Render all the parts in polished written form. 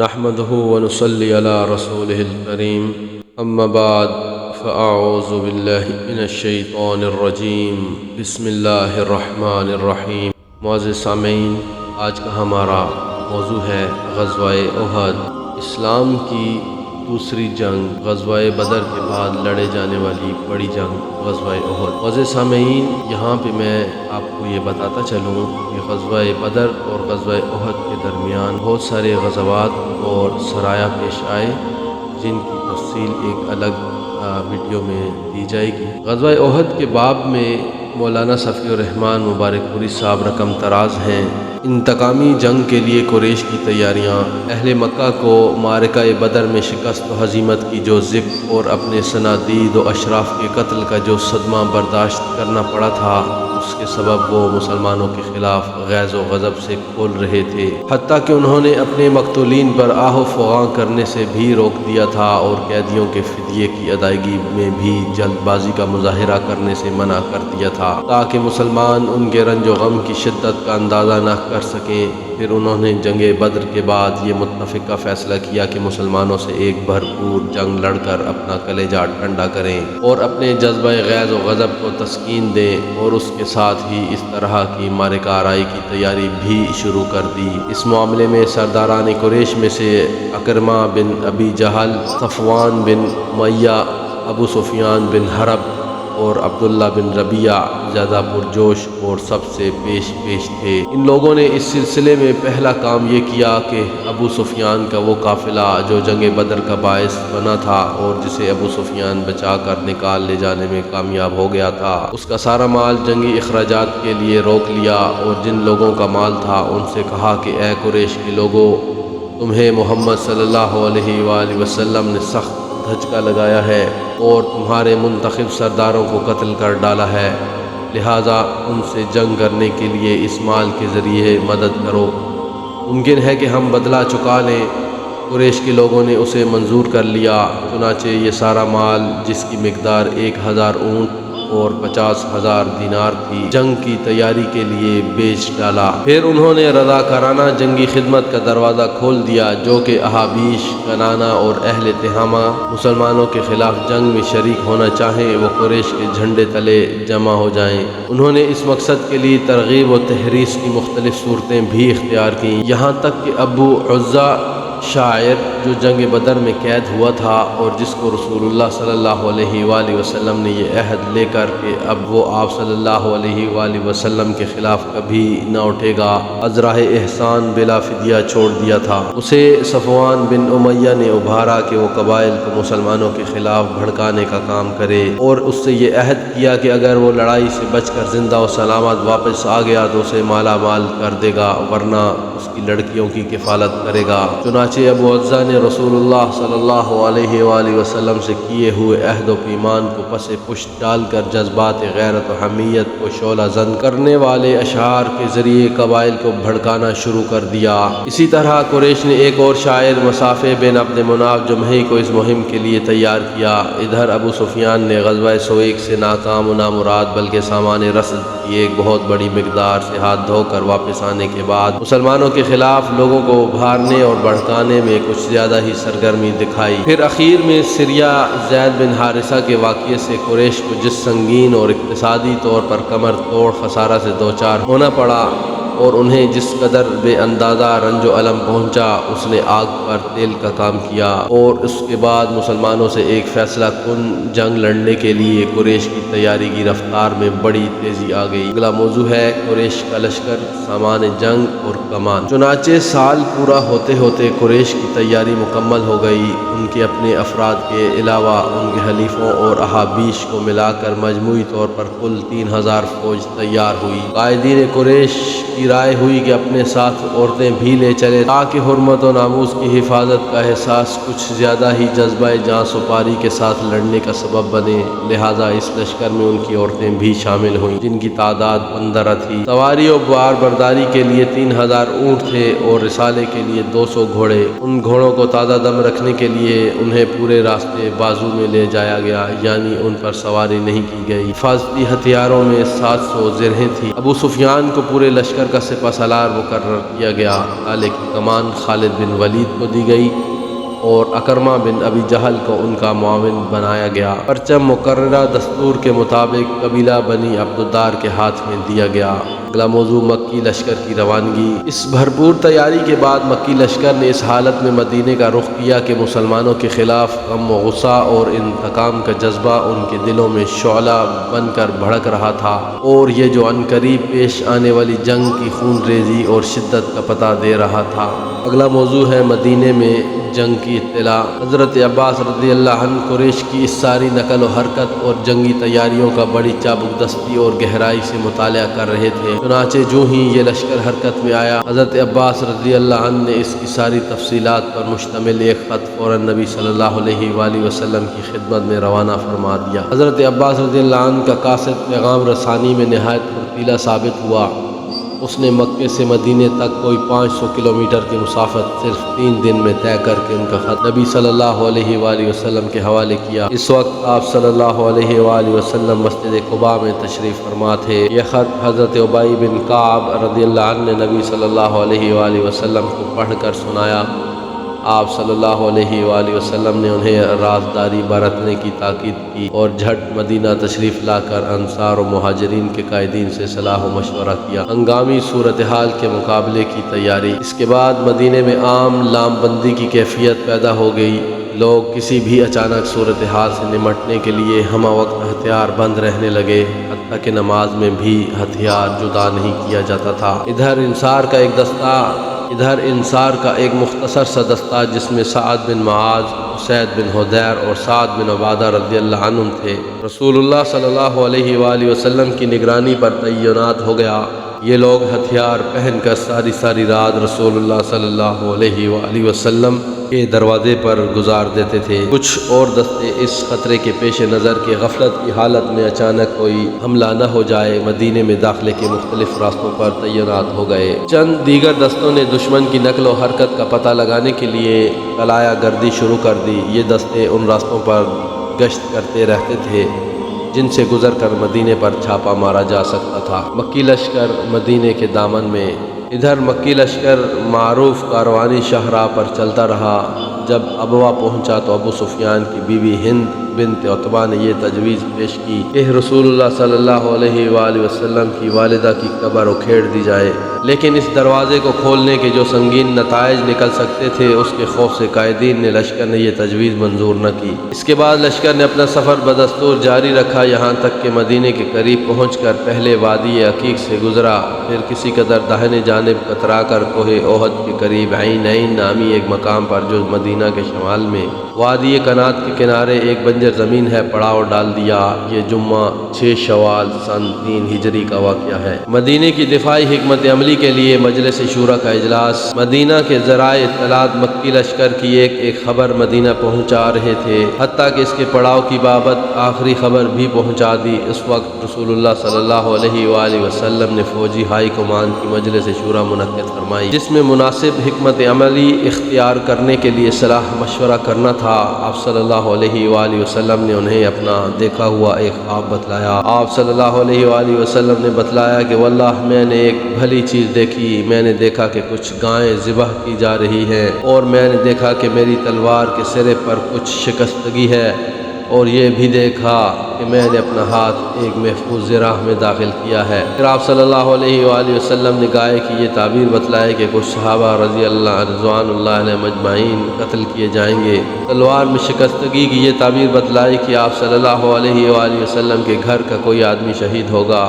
نحمده ونصلي على رسوله الكريم اما بعد فاعوذ باللہ من الشیطان الرجیم بسم اللہ الرحمن الرحیم۔ معزز سامعین، آج کا ہمارا موضوع ہے غزوہ احد، اسلام کی دوسری جنگ، غزوہ بدر کے بعد لڑے جانے والی بڑی جنگ غزوہ احد۔ معزز سامعین، یہاں پہ میں آپ کو یہ بتاتا چلوں کہ غزوہ بدر اور غزوہ احد کے درمیان بہت سارے غزوات اور سرایہ پیش آئے، جن کی تفصیل ایک الگ ویڈیو میں دی جائے گی۔ غزوہ احد کے باب میں مولانا صفی الرحمن مبارک پوری صاحب رقم تراز ہیں۔ انتقامی جنگ کے لیے قریش کی تیاریاں، اہل مکہ کو معرکہ بدر میں شکست و ہزیمت کی جو ذکر اور اپنے صنادید و اشراف کے قتل کا جو صدمہ برداشت کرنا پڑا تھا، اس کے سبب وہ مسلمانوں کے خلاف غیظ و غضب سے کھول رہے تھے، حتیٰ کہ انہوں نے اپنے مقتولین پر آہ و فغاں کرنے سے بھی روک دیا تھا اور قیدیوں کے فدیے کی ادائیگی میں بھی جلد بازی کا مظاہرہ کرنے سے منع کر دیا تھا، تاکہ مسلمان ان کے رنج و غم کی شدت کا اندازہ نہ کر سکیں۔ پھر انہوں نے جنگ بدر کے بعد یہ متفقہ فیصلہ کیا کہ مسلمانوں سے ایک بھرپور جنگ لڑ کر اپنا کلیجہ ٹھنڈا کریں اور اپنے جذبہ غیظ و غضب کو تسکین دیں، اور اس کے ساتھ ہی اس طرح کی معرکہ آرائی کی تیاری بھی شروع کر دی۔ اس معاملے میں سرداران قریش میں سے عکرمہ بن ابی جہل، صفوان بن امیہ، ابو سفیان بن حرب اور عبداللہ بن ربیعہ زیادہ پرجوش اور سب سے پیش تھے۔ ان لوگوں نے اس سلسلے میں پہلا کام یہ کیا کہ ابو سفیان کا وہ قافلہ جو جنگ بدر کا باعث بنا تھا اور جسے ابو سفیان بچا کر نکال لے جانے میں کامیاب ہو گیا تھا، اس کا سارا مال جنگی اخراجات کے لیے روک لیا، اور جن لوگوں کا مال تھا ان سے کہا کہ اے قریش کے لوگوں، تمہیں محمد صلی اللہ علیہ وآلہ وسلم نے سخت دھچکا لگایا ہے اور تمہارے منتخب سرداروں کو قتل کر ڈالا ہے، لہٰذا ان سے جنگ کرنے کے لیے اس مال کے ذریعے مدد کرو، ممکن ہے کہ ہم بدلہ چکا لیں۔ قریش کے لوگوں نے اسے منظور کر لیا، چنانچہ یہ سارا مال، جس کی مقدار 1000 اونٹ اور 50,000 دینار تھی، جنگ کی تیاری کے لیے بیچ ڈالا۔ پھر انہوں نے رضاکارانہ جنگی خدمت کا دروازہ کھول دیا، جو کہ احابیش، کنانہ اور اہل تہامہ مسلمانوں کے خلاف جنگ میں شریک ہونا چاہیں، وہ قریش کے جھنڈے تلے جمع ہو جائیں۔ انہوں نے اس مقصد کے لیے ترغیب و تحریض کی مختلف صورتیں بھی اختیار کیں، یہاں تک کہ ابو عزہ شاعر، جو جنگ بدر میں قید ہوا تھا اور جس کو رسول اللہ صلی اللہ علیہ وآلہ وسلم نے یہ عہد لے کر کہ اب وہ آپ صلی اللہ علیہ وآلہ وسلم کے خلاف کبھی نہ اٹھے گا، از راہ احسان بلا فدیہ چھوڑ دیا تھا، اسے صفوان بن امیہ نے ابھارا کہ وہ قبائل کو مسلمانوں کے خلاف بھڑکانے کا کام کرے، اور اس سے یہ عہد کیا کہ اگر وہ لڑائی سے بچ کر زندہ و سلامت واپس آ گیا تو اسے مالا مال کر دے گا، ورنہ اس کی لڑکیوں کی کفالت کرے گا۔ چنانچہ ابو عزہ نے رسول اللہ صلی اللہ علیہ وآلہ وسلم سے کیے ہوئے عہد و پیمان کو پس پشت ڈال کر جذبات غیرت و حمیت کو شعلہ زن کرنے والے اشعار کے ذریعے قبائل کو بھڑکانا شروع کر دیا۔ اسی طرح قریش نے ایک اور شاعر مصافح بن عبد مناف جمحی کو اس مہم کے لیے تیار کیا۔ ادھر ابو سفیان نے غزوہ سویق سے ناکام و نامراد بلکہ سامان رسد کی ایک بہت بڑی مقدار سے ہاتھ دھو کر واپس آنے کے بعد مسلمانوں کے خلاف لوگوں کو ابھارنے اور بھڑکانے میں کچھ زیادہ ہی سرگرمی دکھائی۔ پھر اخیر میں سریہ زید بن حارثہ کے واقعے سے قریش کو جس سنگین اور اقتصادی طور پر کمر توڑ خسارہ سے دوچار ہونا پڑا اور انہیں جس قدر بے اندازہ رنج و الم پہنچا، اس نے آگ پر تیل کا کام کیا، اور اس کے بعد مسلمانوں سے ایک فیصلہ کن جنگ لڑنے کے لیے قریش کی تیاری کی رفتار میں بڑی تیزی آ گئی۔ اگلا موضوع ہے قریش کا لشکر، سامان جنگ اور کمان۔ چنانچہ سال پورا ہوتے ہوتے قریش کی تیاری مکمل ہو گئی، ان کے اپنے افراد کے علاوہ ان کے حلیفوں اور احابیش کو ملا کر مجموعی طور پر کل 3000 فوج تیار ہوئی۔ قائدین قریش کی رائے ہوئی کہ اپنے ساتھ عورتیں بھی لے چلے، تاکہ حرمت و ناموس کی حفاظت کا احساس کچھ زیادہ ہی جذبہ جاں سپاری کے ساتھ لڑنے کا سبب بنے، لہٰذا اس لشکر میں ان کی عورتیں بھی شامل ہوئیں، جن کی تعداد 15 تھی۔ سواری و بار برداری کے لیے 3000 اونٹ تھے اور رسالے کے لیے 200 گھوڑے۔ ان گھوڑوں کو تازہ دم رکھنے کے لیے انہیں پورے راستے بازو میں لے جایا گیا، یعنی ان پر سواری نہیں کی گئی۔ حفاظتی ہتھیاروں میں 700 زرہیں تھیں۔ ابو سفیان کو پورے لشکر کا کا سپہ سالار مقرر کیا گیا۔ لیکن کمان خالد بن ولید کو دی گئی اور اکرمہ بن ابی جہل کو ان کا معاون بنایا گیا۔ پرچم مقررہ دستور کے مطابق قبیلہ بنی عبدالدار کے ہاتھ میں دیا گیا۔ اگلا موضوع مکی لشکر کی روانگی۔ اس بھرپور تیاری کے بعد مکی لشکر نے اس حالت میں مدینے کا رخ کیا کہ مسلمانوں کے خلاف غم و غصہ اور انتقام کا جذبہ ان کے دلوں میں شعلہ بن کر بھڑک رہا تھا، اور یہ جو عنقریب پیش آنے والی جنگ کی خون ریزی اور شدت کا پتہ دے رہا تھا۔ اگلا موضوع ہے مدینے میں جنگ کی اطلاع۔ حضرت عباس رضی اللہ عنہ قریش کی اس ساری نقل و حرکت اور جنگی تیاریوں کا بڑی چابک دستی اور گہرائی سے مطالعہ کر رہے تھے۔ چنانچہ جو ہی یہ لشکر حرکت میں آیا، حضرت عباس رضی اللہ عنہ نے اس کی ساری تفصیلات پر مشتمل ایک خط فوراً نبی صلی اللہ علیہ وآلہ وسلم کی خدمت میں روانہ فرما دیا۔ حضرت عباس رضی اللہ عنہ کا قاصد پیغام رسانی میں نہایت پھرتیلا ثابت ہوا۔ اس نے مکے سے مدینے تک کوئی 500 کلومیٹر کی مسافت صرف 3 دن میں طے کر کے ان کا خط نبی صلی اللہ علیہ وآلہ وسلم کے حوالے کیا۔ اس وقت آپ صلی اللہ علیہ وآلہ وسلم مسجد قباء میں تشریف فرما تھے۔ یہ خط حضرت ابی بن کعب رضی اللہ عنہ نے نبی صلی اللہ علیہ وآلہ وسلم کو پڑھ کر سنایا۔ آپ صلی اللہ علیہ وآلہ وسلم نے انہیں رازداری برتنے کی تاکید کی اور جھٹ مدینہ تشریف لا کر انصار و مہاجرین کے قائدین سے صلاح و مشورہ کیا۔ ہنگامی صورتحال کے مقابلے کی تیاری۔ اس کے بعد مدینے میں عام لام بندی کی کیفیت پیدا ہو گئی۔ لوگ کسی بھی اچانک صورتحال سے نمٹنے کے لیے ہمہ وقت ہتھیار بند رہنے لگے، حتیٰ کہ نماز میں بھی ہتھیار جدا نہیں کیا جاتا تھا۔ ادھر انصار کا ایک مختصر سا دستہ جس میں سعد بن معاذ، اسید بن حضیر اور سعد بن عبادہ رضی اللہ عنہم تھے، رسول اللہ صلی اللہ علیہ وآلہ وسلم کی نگرانی پر تعینات ہو گیا۔ یہ لوگ ہتھیار پہن کر ساری رات رسول اللہ صلی اللہ علیہ وآلہ وسلم کے دروازے پر گزار دیتے تھے۔ کچھ اور دستے اس خطرے کے پیش نظر کہ غفلت کی حالت میں اچانک کوئی حملہ نہ ہو جائے، مدینے میں داخلے کے مختلف راستوں پر تعینات ہو گئے۔ چند دیگر دستوں نے دشمن کی نقل و حرکت کا پتہ لگانے کے لیے طلایہ گردی شروع کر دی۔ یہ دستے ان راستوں پر گشت کرتے رہتے تھے جن سے گزر کر مدینے پر چھاپا مارا جا سکتا تھا۔ مکی لشکر مدینے کے دامن میں۔ ادھر مکی لشکر معروف کاروانی شاہراہ پر چلتا رہا۔ جب ابوا پہنچا تو ابو سفیان کی بیوی ہند بنت عتبہ نے یہ تجویز پیش کی کہ رسول اللہ صلی اللہ علیہ وآلہ وسلم کی والدہ کی قبر اکھیڑ دی جائے، لیکن اس دروازے کو کھولنے کے جو سنگین نتائج نکل سکتے تھے اس کے خوف سے قائدین نے لشکر نے یہ تجویز منظور نہ کی۔ اس کے بعد لشکر نے اپنا سفر بدستور جاری رکھا، یہاں تک کہ مدینے کے قریب پہنچ کر پہلے وادی عقیق سے گزرا، پھر کسی قدر داہنے جانب کترا کر کوہ احد کے قریب عین نامی ایک مقام پر جو مدینہ کے شمال میں وادی کنات کے کنارے ایک بنجر زمین ہے پڑاؤ ڈال دیا۔ یہ جمعہ 6 شوال سن 3 ہجری کا واقعہ ہے۔ مدینے کی دفاعی حکمت عملی کے لیے مجلس شورا کا اجلاس۔ مدینہ کے ذرائع اطلاعات مکی لشکر کی ایک خبر مدینہ پہنچا رہے تھے، حتیٰ کہ اس کے پڑاؤ کی بابت آخری خبر بھی پہنچا دی۔ اس وقت رسول اللہ صلی اللہ علیہ وآلہ وسلم نے فوجی ہائی کمان کی مجلس شورا منعقد فرمائی، جس میں مناسب حکمت عملی اختیار کرنے کے لیے صلاح مشورہ کرنا تھا۔ آپ صلی اللہ علیہ وآلہ وسلم نے انہیں اپنا دیکھا ہوا ایک خواب بتلایا۔ آپ صلی اللہ علیہ وآلہ وسلم نے بتلایا کہ واللہ میں نے ایک بھلی چیز دیکھی۔ میں نے دیکھا کہ کچھ گائیں ذبح کی جا رہی ہیں، اور میں نے دیکھا کہ میری تلوار کے سرے پر کچھ شکستگی ہے، اور یہ بھی دیکھا کہ میں نے اپنا ہاتھ ایک محفوظ راہ میں داخل کیا ہے۔ پھر آپ صلی اللہ علیہ وآلہ وسلم نے گائے کی یہ تعبیر بتلائی کہ کچھ صحابہ رضی اللہ رضوان اللہ علیہ مجمعین قتل کیے جائیں گے۔ تلوار میں شکستگی کی یہ تعبیر بتلائی کہ آپ صلی اللہ علیہ وآلہ وسلم کے گھر کا کوئی آدمی شہید ہوگا،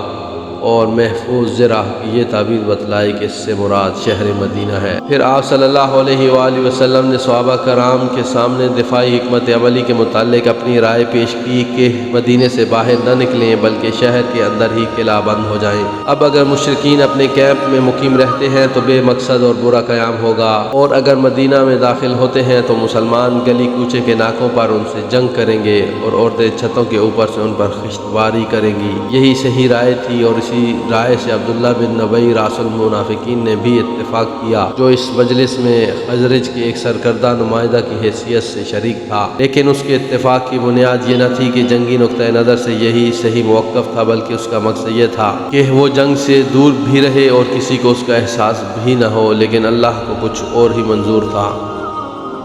اور محفوظ زرہ کی یہ تعبیر بتلائی کہ اس سے مراد شہر مدینہ ہے۔ پھر آپ صلی اللہ علیہ وآلہ وسلم نے صحابہ کرام کے سامنے دفاعی حکمت عملی کے متعلق اپنی رائے پیش کی کہ مدینے سے باہر نہ نکلیں بلکہ شہر کے اندر ہی قلعہ بند ہو جائیں۔ اب اگر مشرکین اپنے کیمپ میں مقیم رہتے ہیں تو بے مقصد اور برا قیام ہوگا، اور اگر مدینہ میں داخل ہوتے ہیں تو مسلمان گلی کوچے کے ناکوں پر ان سے جنگ کریں گے، اور عورتیں چھتوں کے اوپر سے ان پر خشتباری کریں گی۔ یہی صحیح رائے تھی، اور اسی اسی رائے سے عبداللہ بن ابی رأس المنافقین نے بھی اتفاق کیا، جو اس مجلس میں خزرج کے ایک سرکردہ نمائندہ کی حیثیت سے شریک تھا، لیکن اس کے اتفاق کی بنیاد یہ نہ تھی کہ جنگی نقطہ نظر سے یہی صحیح موقف تھا، بلکہ اس کا مقصد یہ تھا کہ وہ جنگ سے دور بھی رہے اور کسی کو اس کا احساس بھی نہ ہو، لیکن اللہ کو کچھ اور ہی منظور تھا۔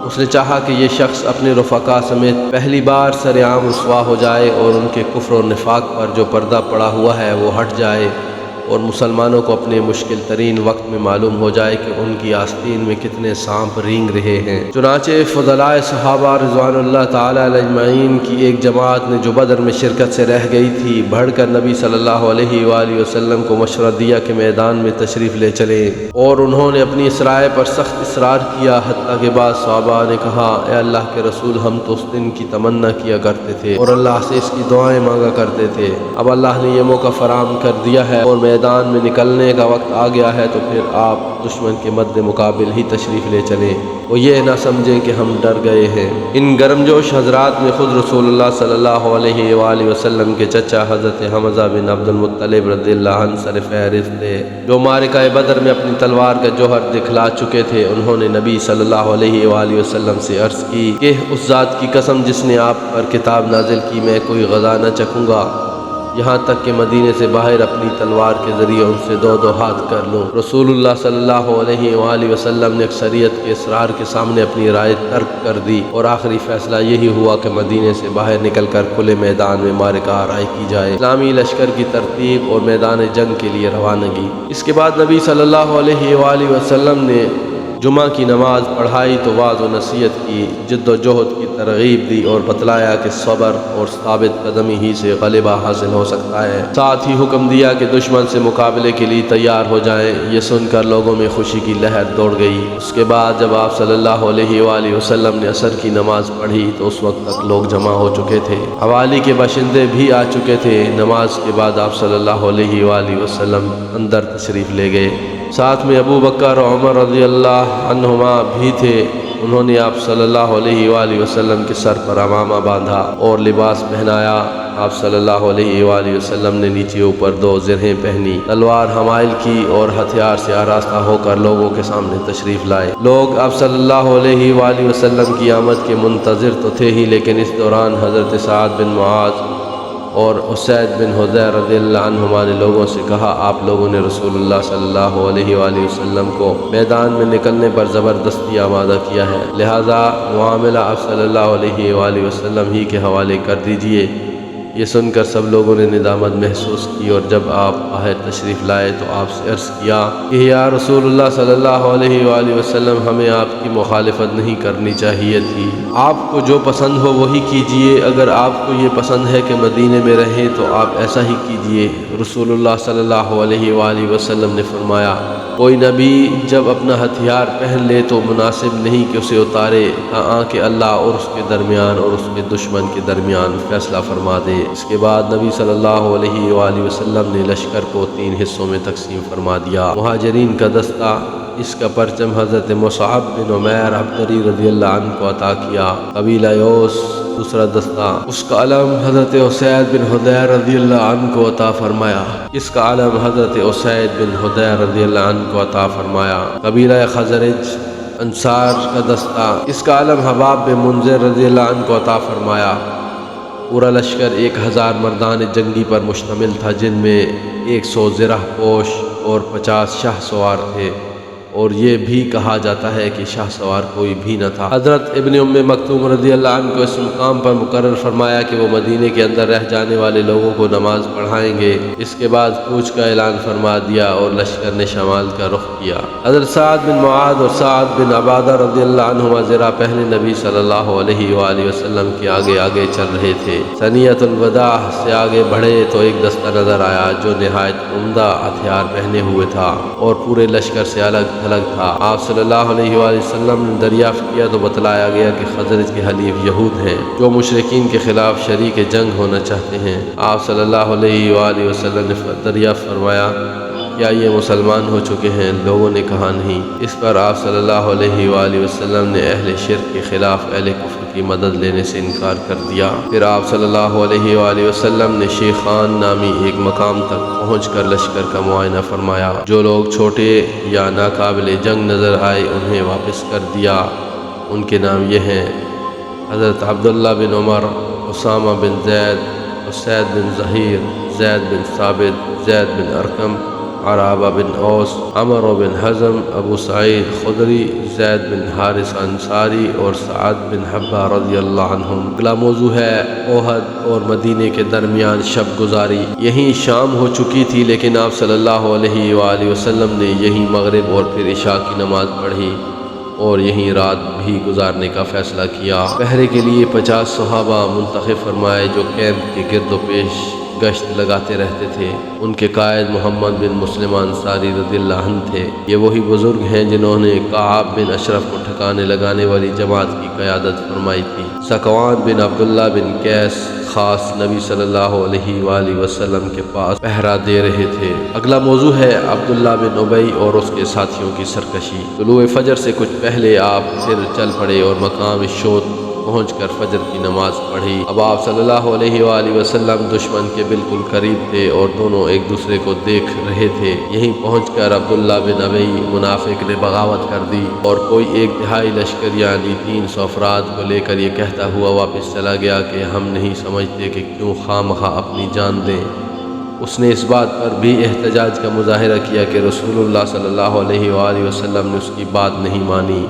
اس نے چاہا کہ یہ شخص اپنے رفقا سمیت پہلی بار سر عام رسوا ہو جائے اور ان کے کفر و نفاق پر جو پردہ پڑا ہوا ہے وہ ہٹ جائے، اور مسلمانوں کو اپنے مشکل ترین وقت میں معلوم ہو جائے کہ ان کی آستین میں کتنے سانپ رینگ رہے ہیں۔ چنانچہ فضلاء صحابہ رضوان اللہ تعالی علیہ اجمعین کی ایک جماعت نے جو بدر میں شرکت سے رہ گئی تھی، بڑھ کر نبی صلی اللہ علیہ وآلہ وسلم کو مشورہ دیا کہ میدان میں تشریف لے چلیں، اور انہوں نے اپنی اس رائے پر سخت اصرار کیا، حتیٰ کہ بعض صحابہ نے کہا، اے اللہ کے رسول، ہم تو اس دن کی تمنا کیا کرتے تھے اور اللہ سے اس کی دعائیں مانگا کرتے تھے، اب اللہ نے یہ موقع فراہم کر دیا ہے اور میدان میں نکلنے کا وقت آ گیا ہے، تو پھر آپ دشمن کے مد مقابل ہی تشریف لے چلیں، وہ یہ نہ سمجھیں کہ ہم ڈر گئے ہیں۔ ان گرمجوش حضرات میں خود رسول اللہ صلی اللہ علیہ وآلہ وسلم کے چچا حضرت حمزہ بن عبد المطلب رضی اللہ عنہ سر فہرست تھے، جو معرکہ بدر میں اپنی تلوار کا جوہر دکھلا چکے تھے۔ انہوں نے نبی صلی اللہ علیہ وآلہ وسلم سے عرض کی کہ اس ذات کی قسم جس نے آپ پر کتاب نازل کی، میں کوئی غذا نہ چکھوں گا یہاں تک کہ مدینے سے باہر اپنی تلوار کے ذریعے ان سے دو ہاتھ کر لوں۔ رسول اللہ صلی اللہ علیہ وآلہ وسلم نے اکثریت کے اصرار کے سامنے اپنی رائے ترک کر دی، اور آخری فیصلہ یہی ہوا کہ مدینے سے باہر نکل کر کھلے میدان میں معرکہ آرائی کی جائے، اسلامی لشکر کی ترتیب اور میدان جنگ کے لیے روانگی۔ اس کے بعد نبی صلی اللہ علیہ وآلہ وسلم نے جمعہ کی نماز پڑھائی تو وعظ و نصیحت کی، جد و جہد کی ترغیب دی اور بتلایا کہ صبر اور ثابت قدمی ہی سے غلبہ حاصل ہو سکتا ہے، ساتھ ہی حکم دیا کہ دشمن سے مقابلے کے لیے تیار ہو جائیں۔ یہ سن کر لوگوں میں خوشی کی لہر دوڑ گئی۔ اس کے بعد جب آپ صلی اللہ علیہ وآلہ وسلم نے عصر کی نماز پڑھی تو اس وقت تک لوگ جمع ہو چکے تھے، حوالی کے باشندے بھی آ چکے تھے۔ نماز کے بعد آپ صلی اللہ علیہ وآلہ وسلم اندر تشریف لے گئے، ساتھ میں ابو بکر اور عمر رضی اللہ عنہما بھی تھے۔ انہوں نے آپ صلی اللہ علیہ وآلہ وسلم کے سر پر عمامہ باندھا اور لباس پہنایا۔ آپ صلی اللہ علیہ وآلہ وسلم نے نیچے اوپر 2 زرہیں پہنی، تلوار حمائل کی اور ہتھیار سے آراستہ ہو کر لوگوں کے سامنے تشریف لائے۔ لوگ آپ صلی اللہ علیہ وآلہ وسلم کی آمد کے منتظر تو تھے ہی، لیکن اس دوران حضرت سعد بن معاذ اور اسید بن حضیر رضی اللہ عنہما نے لوگوں سے کہا، آپ لوگوں نے رسول اللہ صلی اللہ علیہ وآلہ وسلم کو میدان میں نکلنے پر زبردستی آمادہ کیا ہے، لہذا معاملہ آپ صلی اللہ علیہ وآلہ وسلم ہی کے حوالے کر دیجئے۔ یہ سن کر سب لوگوں نے ندامت محسوس کی، اور جب آپ باہر تشریف لائے تو آپ سے عرض کیا کہ یا رسول اللہ صلی اللہ علیہ وآلہ وسلم، ہمیں آپ کی مخالفت نہیں کرنی چاہیے تھی، آپ کو جو پسند ہو وہی کیجئے، اگر آپ کو یہ پسند ہے کہ مدینے میں رہیں تو آپ ایسا ہی کیجئے۔ رسول اللہ صلی اللہ علیہ وآلہ وسلم نے فرمایا، کوئی نبی جب اپنا ہتھیار پہن لے تو مناسب نہیں کہ اسے اتارے تاں کہ اللہ اور اس کے درمیان اور اس کے دشمن کے درمیان فیصلہ فرما دے۔ اس کے بعد نبی صلی اللہ علیہ وآلہ وسلم نے لشکر کو 3 حصوں میں تقسیم فرما دیا۔ مہاجرین کا دستہ، اس کا پرچم حضرت مصعب بن عمیر عبدری رضی اللہ عنہ کو عطا کیا۔ قبیلہ اوس دوسرا دستہ، اس کا علم حضرت اسید بن حضیر رضی اللہ عنہ کو عطا فرمایا۔ اس کا علم حضرت اسید بن حضیر رضی اللہ عنہ کو عطا فرمایا۔ قبیلہ خزرج انصار کا دستہ، اس کا علم حباب بن منذر رضی اللہ عنہ کو عطا فرمایا۔ پورا لشکر 1000 مردان جنگی پر مشتمل تھا، جن میں 100 زرہ پوش اور 50 شاہ سوار تھے، اور یہ بھی کہا جاتا ہے کہ شاہ سوار کوئی بھی نہ تھا۔ حضرت ابن ام مکتوم رضی اللہ عنہ کو اس مقام پر مقرر فرمایا کہ وہ مدینے کے اندر رہ جانے والے لوگوں کو نماز پڑھائیں گے۔ اس کے بعد کوچ کا اعلان فرما دیا اور لشکر نے شمال کا رخ کیا۔ حضرت سعد بن معاذ اور سعد بن عبادہ رضی اللہ عنہما زرہ پہنے نبی صلی اللہ علیہ وآلہ وسلم کے آگے آگے چل رہے تھے۔ ثنیۃ الوداع سے آگے بڑھے تو ایک دستہ نظر آیا جو نہایت عمدہ ہتھیار پہنے ہوئے تھا اور پورے لشکر سے الگ تھا۔ آپ صلی اللہ علیہ وآلہ وسلم نے دریافت کیا تو بتلایا گیا کہ خزرج کے حلیف یہود ہیں جو مشرکین کے خلاف شریک جنگ ہونا چاہتے ہیں۔ آپ صلی اللہ علیہ وآلہ وسلم نے دریافت فرمایا کیا یہ مسلمان ہو چکے ہیں؟ لوگوں نے کہا نہیں۔ اس پر آپ صلی اللہ علیہ وآلہ وسلم نے اہل شرک کے خلاف اہل کفر کی مدد لینے سے انکار کر دیا۔ پھر آپ صلی اللہ علیہ وآلہ وسلم نے شیخان نامی ایک مقام تک پہنچ کر لشکر کا معائنہ فرمایا۔ جو لوگ چھوٹے یا ناقابل جنگ نظر آئے انہیں واپس کر دیا۔ ان کے نام یہ ہیں: حضرت عبداللہ بن عمر، اسامہ بن زید، اسید بن ظہیر، زید بن ثابت، زید بن ارقم، عرابہ بن اوس، عمر بن حزم، ابو سعید خدری، زید بن حارث انصاری اور سعد بن حبہ رضی اللہ عنہم۔ اگلا موضوع ہے احد اور مدینے کے درمیان شب گزاری۔ یہیں شام ہو چکی تھی لیکن آپ صلی اللہ علیہ وآلہ وسلم نے یہیں مغرب اور پھر عشاء کی نماز پڑھی اور یہیں رات بھی گزارنے کا فیصلہ کیا۔ پہرے کے لیے 50 صحابہ منتخب فرمائے جو کیمپ کے گرد و پیش گشت لگاتے رہتے تھے۔ ان کے قائد محمد بن مسلم انصاری رضی اللہ عنہ تھے۔ یہ وہی بزرگ ہیں جنہوں نے کعب بن اشرف کو ٹھکانے لگانے والی جماعت کی قیادت فرمائی تھی۔ سکوان بن عبداللہ بن قیس خاص نبی صلی اللہ علیہ وآلہ وسلم کے پاس پہرا دے رہے تھے۔ اگلا موضوع ہے عبداللہ بن ابی اور اس کے ساتھیوں کی سرکشی۔ طلوع فجر سے کچھ پہلے آپ پھر چل پڑے اور مقام شوط پہنچ کر فجر کی نماز پڑھی۔ اب آپ صلی اللہ علیہ وآلہ وسلم دشمن کے بالکل قریب تھے اور دونوں ایک دوسرے کو دیکھ رہے تھے۔ یہیں پہنچ کر عبداللہ بن ابی منافق نے بغاوت کر دی اور کوئی ایک تہائی لشکر یعنی 300 افراد کو لے کر یہ کہتا ہوا واپس چلا گیا کہ ہم نہیں سمجھتے کہ کیوں خواہ اپنی جان دیں۔ اس نے اس بات پر بھی احتجاج کا مظاہرہ کیا کہ رسول اللہ صلی اللہ علیہ وآلہ وسلم نے اس کی بات نہیں مانی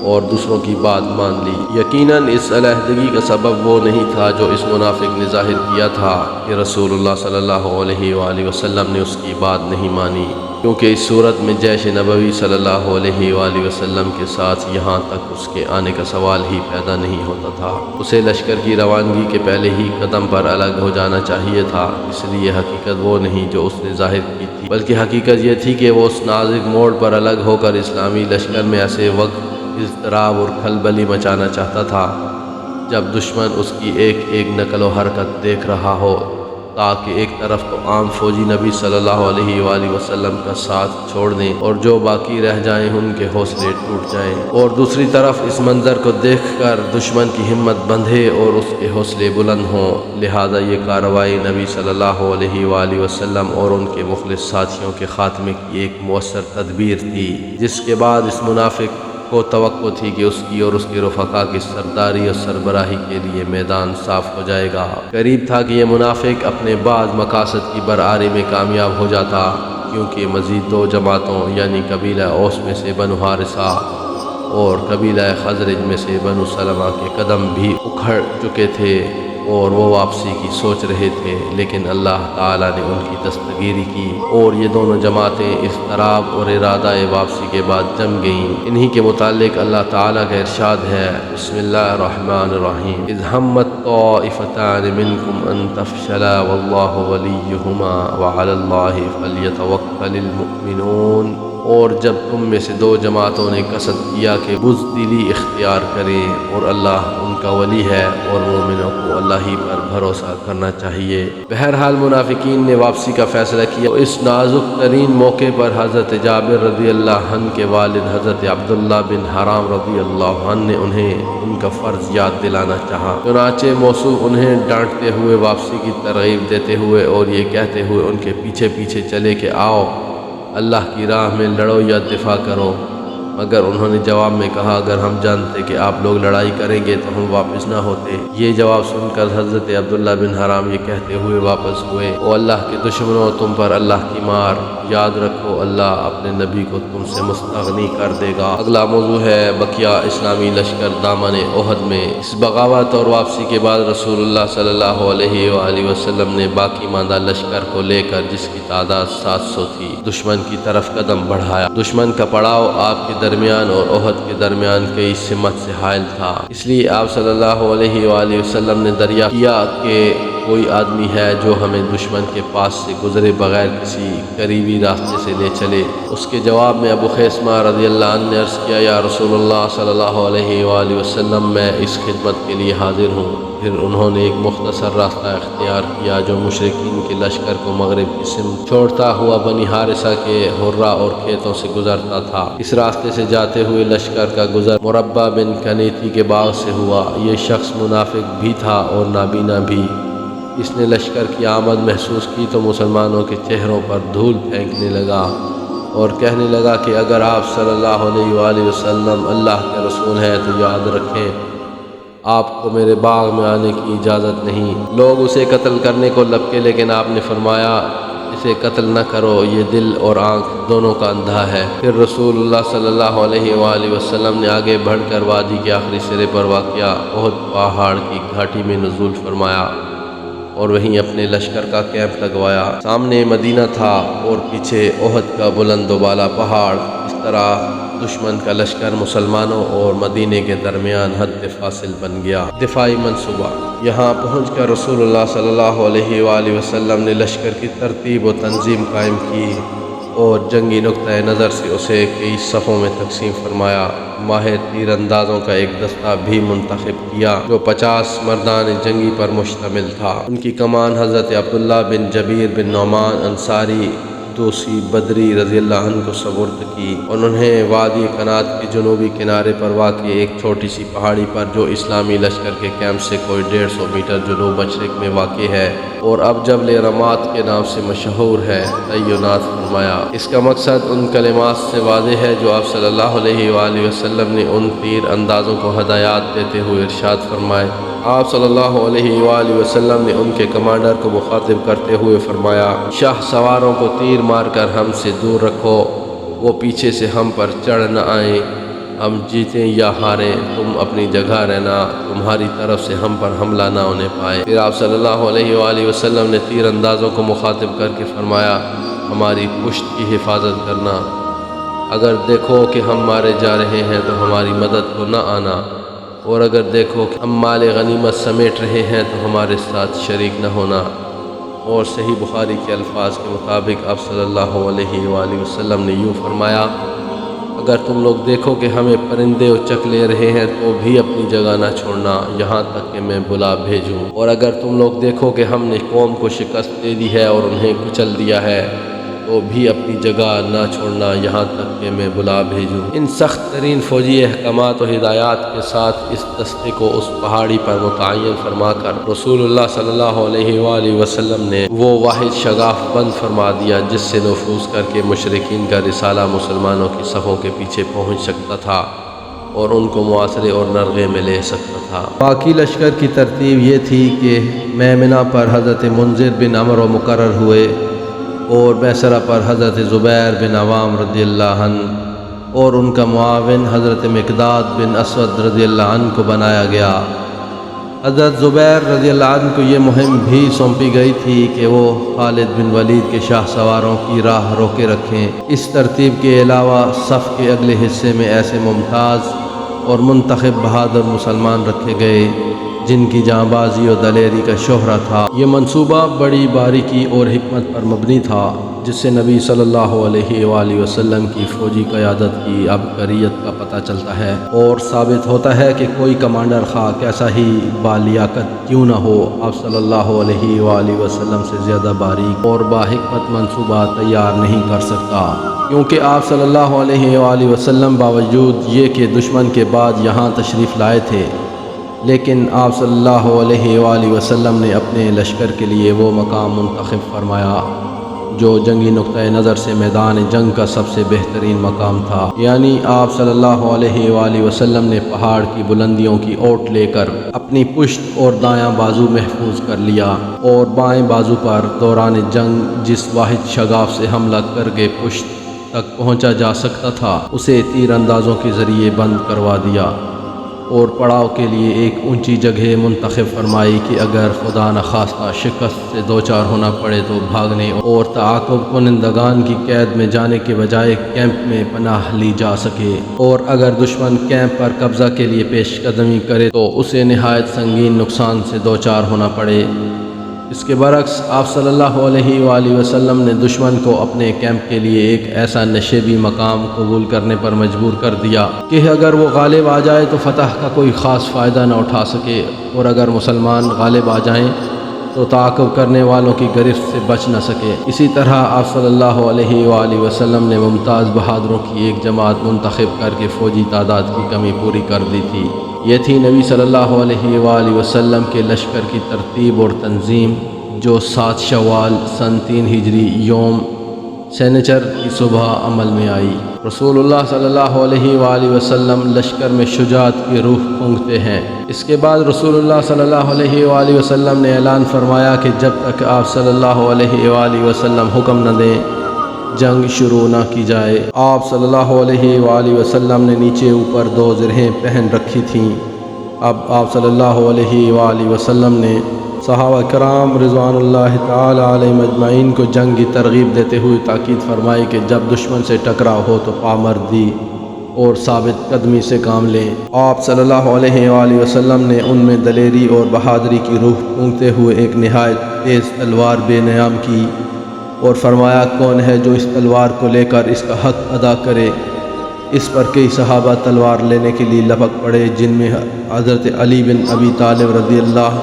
اور دوسروں کی بات مان لی۔ یقیناً اس علیحدگی کا سبب وہ نہیں تھا جو اس منافق نے ظاہر کیا تھا کہ رسول اللہ صلی اللہ علیہ وآلہ وسلم نے اس کی بات نہیں مانی، کیونکہ اس صورت میں جیش نبوی صلی اللہ علیہ وآلہ وسلم کے ساتھ یہاں تک اس کے آنے کا سوال ہی پیدا نہیں ہوتا تھا۔ اسے لشکر کی روانگی کے پہلے ہی قدم پر الگ ہو جانا چاہیے تھا، اس لیے حقیقت وہ نہیں جو اس نے ظاہر کی تھی، بلکہ حقیقت یہ تھی کہ وہ اس نازک موڑ پر الگ ہو کر اسلامی لشکر میں ایسے وقت اضطراب اور کھلبلی مچانا چاہتا تھا جب دشمن اس کی ایک ایک نقل و حرکت دیکھ رہا ہو، تاکہ ایک طرف تو عام فوجی نبی صلی اللہ علیہ وآلہ وسلم کا ساتھ چھوڑ دیں اور جو باقی رہ جائیں ان کے حوصلے ٹوٹ جائیں، اور دوسری طرف اس منظر کو دیکھ کر دشمن کی ہمت بندھے اور اس کے حوصلے بلند ہوں۔ لہذا یہ کارروائی نبی صلی اللہ علیہ وآلہ وسلم اور ان کے مخلص ساتھیوں کے خاتمے کی ایک مؤثر تدبیر تھی، جس کے بعد اس منافق کو توقع تھی کہ اس کی اور اس کے رفقا کی سرداری اور سربراہی کے لیے میدان صاف ہو جائے گا۔ قریب تھا کہ یہ منافق اپنے بعض مقاصد کی برآری میں کامیاب ہو جاتا، کیونکہ مزید 2 جماعتوں یعنی قبیلہ اوس میں سے بنو حارثہ اور قبیلہ خزرج میں سے بنو سلمہ کے قدم بھی اکھڑ چکے تھے اور وہ واپسی کی سوچ رہے تھے، لیکن اللہ تعالیٰ نے ان کی دستگیری کی اور یہ دونوں جماعتیں اضطراب اور ارادہ واپسی کے بعد جم گئیں۔ انہی کے متعلق اللہ تعالیٰ کا ارشاد ہے: بسم اللہ الرحمن الرحیم، اذ ہمت طائفتان منکم ان تفشلا واللہ ولیہما وعلی اللہ فلیتوکل المؤمنون۔ اور جب تم میں سے 2 جماعتوں نے قصد کیا کہ بزدلی اختیار کریں اور اللہ ان کا ولی ہے اور مومنوں کو اللہ ہی پر بھروسہ کرنا چاہیے۔ بہرحال منافقین نے واپسی کا فیصلہ کیا۔ اس نازک ترین موقع پر حضرت جابر رضی اللہ عنہ کے والد حضرت عبداللہ بن حرام رضی اللہ عنہ نے انہیں ان کا فرض یاد دلانا چاہا۔ چنانچہ موصوف انہیں ڈانٹتے ہوئے واپسی کی ترغیب دیتے ہوئے اور یہ کہتے ہوئے ان کے پیچھے پیچھے چلے کہ آؤ اللہ کی راہ میں لڑو یا دفاع کرو، مگر انہوں نے جواب میں کہا اگر ہم جانتے کہ آپ لوگ لڑائی کریں گے تو ہم واپس نہ ہوتے۔ یہ جواب سن کر حضرت عبداللہ بن حرام یہ کہتے ہوئے واپس ہوئے: او اللہ کے دشمنوں، تم پر اللہ کی مار، یاد رکھو اللہ اپنے نبی کو تم سے مستغنی کر دے گا۔ اگلا موضوع ہے بقیہ اسلامی لشکر دامن احد میں۔ اس بغاوت اور واپسی کے بعد رسول اللہ صلی اللہ علیہ وآلہ وسلم نے باقی ماندہ لشکر کو لے کر، جس کی تعداد 700 تھی، دشمن کی طرف قدم بڑھایا۔ دشمن کا پڑاؤ آپ کے درمیان اور احد کے درمیان کئی سمت سے حائل تھا، اس لیے آپ صلی اللہ علیہ وآلہ وسلم نے دریافت کیا کہ کوئی آدمی ہے جو ہمیں دشمن کے پاس سے گزرے بغیر کسی قریبی راستے سے لے چلے؟ اس کے جواب میں ابو خیثمہ رضی اللہ عنہ نے عرض کیا، یا رسول اللہ صلی اللہ علیہ وآلہ وسلم، میں اس خدمت کے لیے حاضر ہوں۔ پھر انہوں نے ایک مختصر راستہ اختیار کیا جو مشرکین کے لشکر کو مغرب کی سمت چھوڑتا ہوا بنی حارثہ کے حرہ اور کھیتوں سے گزرتا تھا۔ اس راستے سے جاتے ہوئے لشکر کا گزر مربع بن کنیتی کے باغ سے ہوا۔ یہ شخص منافق بھی تھا اور نابینا بھی۔ اس نے لشکر کی آمد محسوس کی تو مسلمانوں کے چہروں پر دھول پھینکنے لگا اور کہنے لگا کہ اگر آپ صلی اللہ علیہ وآلہ وسلم اللہ کے رسول ہیں تو یاد رکھیں آپ کو میرے باغ میں آنے کی اجازت نہیں۔ لوگ اسے قتل کرنے کو لپکے، لیکن آپ نے فرمایا اسے قتل نہ کرو، یہ دل اور آنکھ دونوں کا اندھا ہے۔ پھر رسول اللہ صلی اللہ علیہ وآلہ وسلم نے آگے بڑھ کر وادی کے آخری سرے پر واقع احد پہاڑ کی گھاٹی میں نزول فرمایا اور وہیں اپنے لشکر کا کیمپ لگوایا۔ سامنے مدینہ تھا اور پیچھے احد کا بلند و بالا پہاڑ۔ اس طرح دشمن کا لشکر مسلمانوں اور مدینے کے درمیان حد فاصل بن گیا۔ دفاعی منصوبہ۔ یہاں پہنچ کر رسول اللہ صلی اللہ علیہ وآلہ وسلم نے لشکر کی ترتیب و تنظیم قائم کی اور جنگی نقطۂ نظر سے اسے کئی صفوں میں تقسیم فرمایا۔ ماہر تیر اندازوں کا ایک دستہ بھی منتخب کیا جو 50 مردان جنگی پر مشتمل تھا۔ ان کی کمان حضرت عبداللہ بن جبیر بن نعمان انصاری دوسی بدری رضی اللہ عنہ کو سپرد کی اور انہیں وادی قنات کے جنوبی کنارے پر واقع ایک چھوٹی سی پہاڑی پر جو اسلامی لشکر کے کیمپ سے کوئی 150 میٹر جنوب مشرق میں واقع ہے اور اب جبل رمات کے نام سے مشہور ہے، تعینات فرمایا۔ اس کا مقصد ان کلمات سے واضح ہے جو آپ صلی اللہ علیہ وآلہ وسلم نے ان تیر اندازوں کو ہدایات دیتے ہوئے ارشاد فرمائے۔ آپ صلی اللہ علیہ وآلہ وسلم نے ان کے کمانڈر کو مخاطب کرتے ہوئے فرمایا، شاہ سواروں کو تیر مار کر ہم سے دور رکھو، وہ پیچھے سے ہم پر چڑھ نہ آئیں، ہم جیتیں یا ہاریں تم اپنی جگہ رہنا، تمہاری طرف سے ہم پر حملہ نہ ہونے پائے۔ پھر آپ صلی اللہ علیہ وآلہ وسلم نے تیر اندازوں کو مخاطب کر کے فرمایا، ہماری پشت کی حفاظت کرنا، اگر دیکھو کہ ہم مارے جا رہے ہیں تو ہماری مدد کو نہ آنا، اور اگر دیکھو کہ ہم مال غنیمت سمیٹ رہے ہیں تو ہمارے ساتھ شریک نہ ہونا۔ اور صحیح بخاری کے الفاظ کے مطابق آپ صلی اللہ علیہ وآلہ وسلم نے یوں فرمایا، اگر تم لوگ دیکھو کہ ہمیں پرندے اچک لے رہے ہیں تو بھی اپنی جگہ نہ چھوڑنا یہاں تک کہ میں بلا بھیجوں، اور اگر تم لوگ دیکھو کہ ہم نے قوم کو شکست دے دی ہے اور انہیں کچل دیا ہے تو بھی اپنی جگہ نہ چھوڑنا یہاں تک کہ میں بلا بھیجوں۔ ان سخت ترین فوجی احکامات و ہدایات کے ساتھ اس دستے کو اس پہاڑی پر متعین فرما کر رسول اللہ صلی اللہ علیہ وآلہ وسلم نے وہ واحد شگاف بند فرما دیا جس سے نفوذ کر کے مشرکین کا رسالہ مسلمانوں کی صفوں کے پیچھے پہنچ سکتا تھا اور ان کو معاصرے اور نرغے میں لے سکتا تھا۔ باقی لشکر کی ترتیب یہ تھی کہ میمنہ پر حضرت منذر بن عمرو مقرر ہوئے اور بیسرہ پر حضرت زبیر بن عوام رضی اللہ عنہ اور ان کا معاون حضرت مقداد بن اسود رضی اللہ عنہ کو بنایا گیا۔ حضرت زبیر رضی اللہ عنہ کو یہ مہم بھی سونپی گئی تھی کہ وہ خالد بن ولید کے شاہ سواروں کی راہ روکے رکھیں۔ اس ترتیب کے علاوہ صف کے اگلے حصے میں ایسے ممتاز اور منتخب بہادر مسلمان رکھے گئے جن کی جاں بازی و دلیری کا شہرہ تھا۔ یہ منصوبہ بڑی باریکی اور حکمت پر مبنی تھا جس سے نبی صلی اللہ علیہ وآلہ وسلم کی فوجی قیادت کی عبقریت کا پتہ چلتا ہے اور ثابت ہوتا ہے کہ کوئی کمانڈر خواہ کیسا ہی بالیاقت کیوں نہ ہو، آپ صلی اللہ علیہ وآلہ وسلم سے زیادہ باریک اور باحکمت منصوبہ تیار نہیں کر سکتا، کیونکہ آپ صلی اللہ علیہ وآلہ وسلم باوجود یہ کہ دشمن کے بعد یہاں تشریف لائے تھے لیکن آپ صلی اللہ علیہ وآلہ وسلم نے اپنے لشکر کے لیے وہ مقام منتخب فرمایا جو جنگی نقطۂ نظر سے میدان جنگ کا سب سے بہترین مقام تھا، یعنی آپ صلی اللہ علیہ وآلہ وسلم نے پہاڑ کی بلندیوں کی اوٹ لے کر اپنی پشت اور دایاں بازو محفوظ کر لیا اور بائیں بازو پر دوران جنگ جس واحد شگاف سے حملہ کر کے پشت تک پہنچا جا سکتا تھا اسے تیر اندازوں کے ذریعے بند کروا دیا اور پڑاؤ کے لیے ایک اونچی جگہ منتخب فرمائی کہ اگر خدا نخواستہ شکست سے دوچار ہونا پڑے تو بھاگنے اور تعاقب کنندگان کی قید میں جانے کے بجائے کیمپ میں پناہ لی جا سکے، اور اگر دشمن کیمپ پر قبضہ کے لیے پیش قدمی کرے تو اسے نہایت سنگین نقصان سے دوچار ہونا پڑے۔ اس کے برعکس آپ صلی اللہ علیہ وآلہ وسلم نے دشمن کو اپنے کیمپ کے لیے ایک ایسا نشیبی مقام قبول کرنے پر مجبور کر دیا کہ اگر وہ غالب آ جائے تو فتح کا کوئی خاص فائدہ نہ اٹھا سکے، اور اگر مسلمان غالب آ جائیں تو تعاقب کرنے والوں کی گرفت سے بچ نہ سکے۔ اسی طرح آپ صلی اللہ علیہ وآلہ وسلم نے ممتاز بہادروں کی ایک جماعت منتخب کر کے فوجی تعداد کی کمی پوری کر دی تھی۔ یہ تھی نبی صلی اللہ علیہ وآلہ وسلم کے لشکر کی ترتیب اور تنظیم، جو 7 شوال سن 3 ہجری یوم سینچر کی صبح عمل میں آئی۔ رسول اللہ صلی اللہ علیہ وآلہ وسلم لشکر میں شجاعت کی روح پھونکتے ہیں۔ اس کے بعد رسول اللہ صلی اللہ علیہ وآلہ وسلم نے اعلان فرمایا کہ جب تک آپ صلی اللہ علیہ وآلہ وسلم حکم نہ دیں جنگ شروع نہ کی جائے۔ آپ صلی اللہ علیہ وآلہ وسلم نے نیچے اوپر 2 زرہیں پہن رکھی تھیں۔ اب آپ صلی اللہ علیہ وآلہ وسلم نے صحابہ کرام رضوان اللہ تعالی علیہم اجمعین کو جنگ کی ترغیب دیتے ہوئے تاکید فرمائی کہ جب دشمن سے ٹکراؤ ہو تو پامردی اور ثابت قدمی سے کام لیں۔ آپ صلی اللہ علیہ وآلہ وسلم نے ان میں دلیری اور بہادری کی روح پھونکتے ہوئے ایک نہایت تیز تلوار بے نیام کی اور فرمایا، کون ہے جو اس تلوار کو لے کر اس کا حق ادا کرے؟ اس پر کئی صحابہ تلوار لینے کے لیے لپک پڑے، جن میں حضرت علی بن ابی طالب رضی اللہ،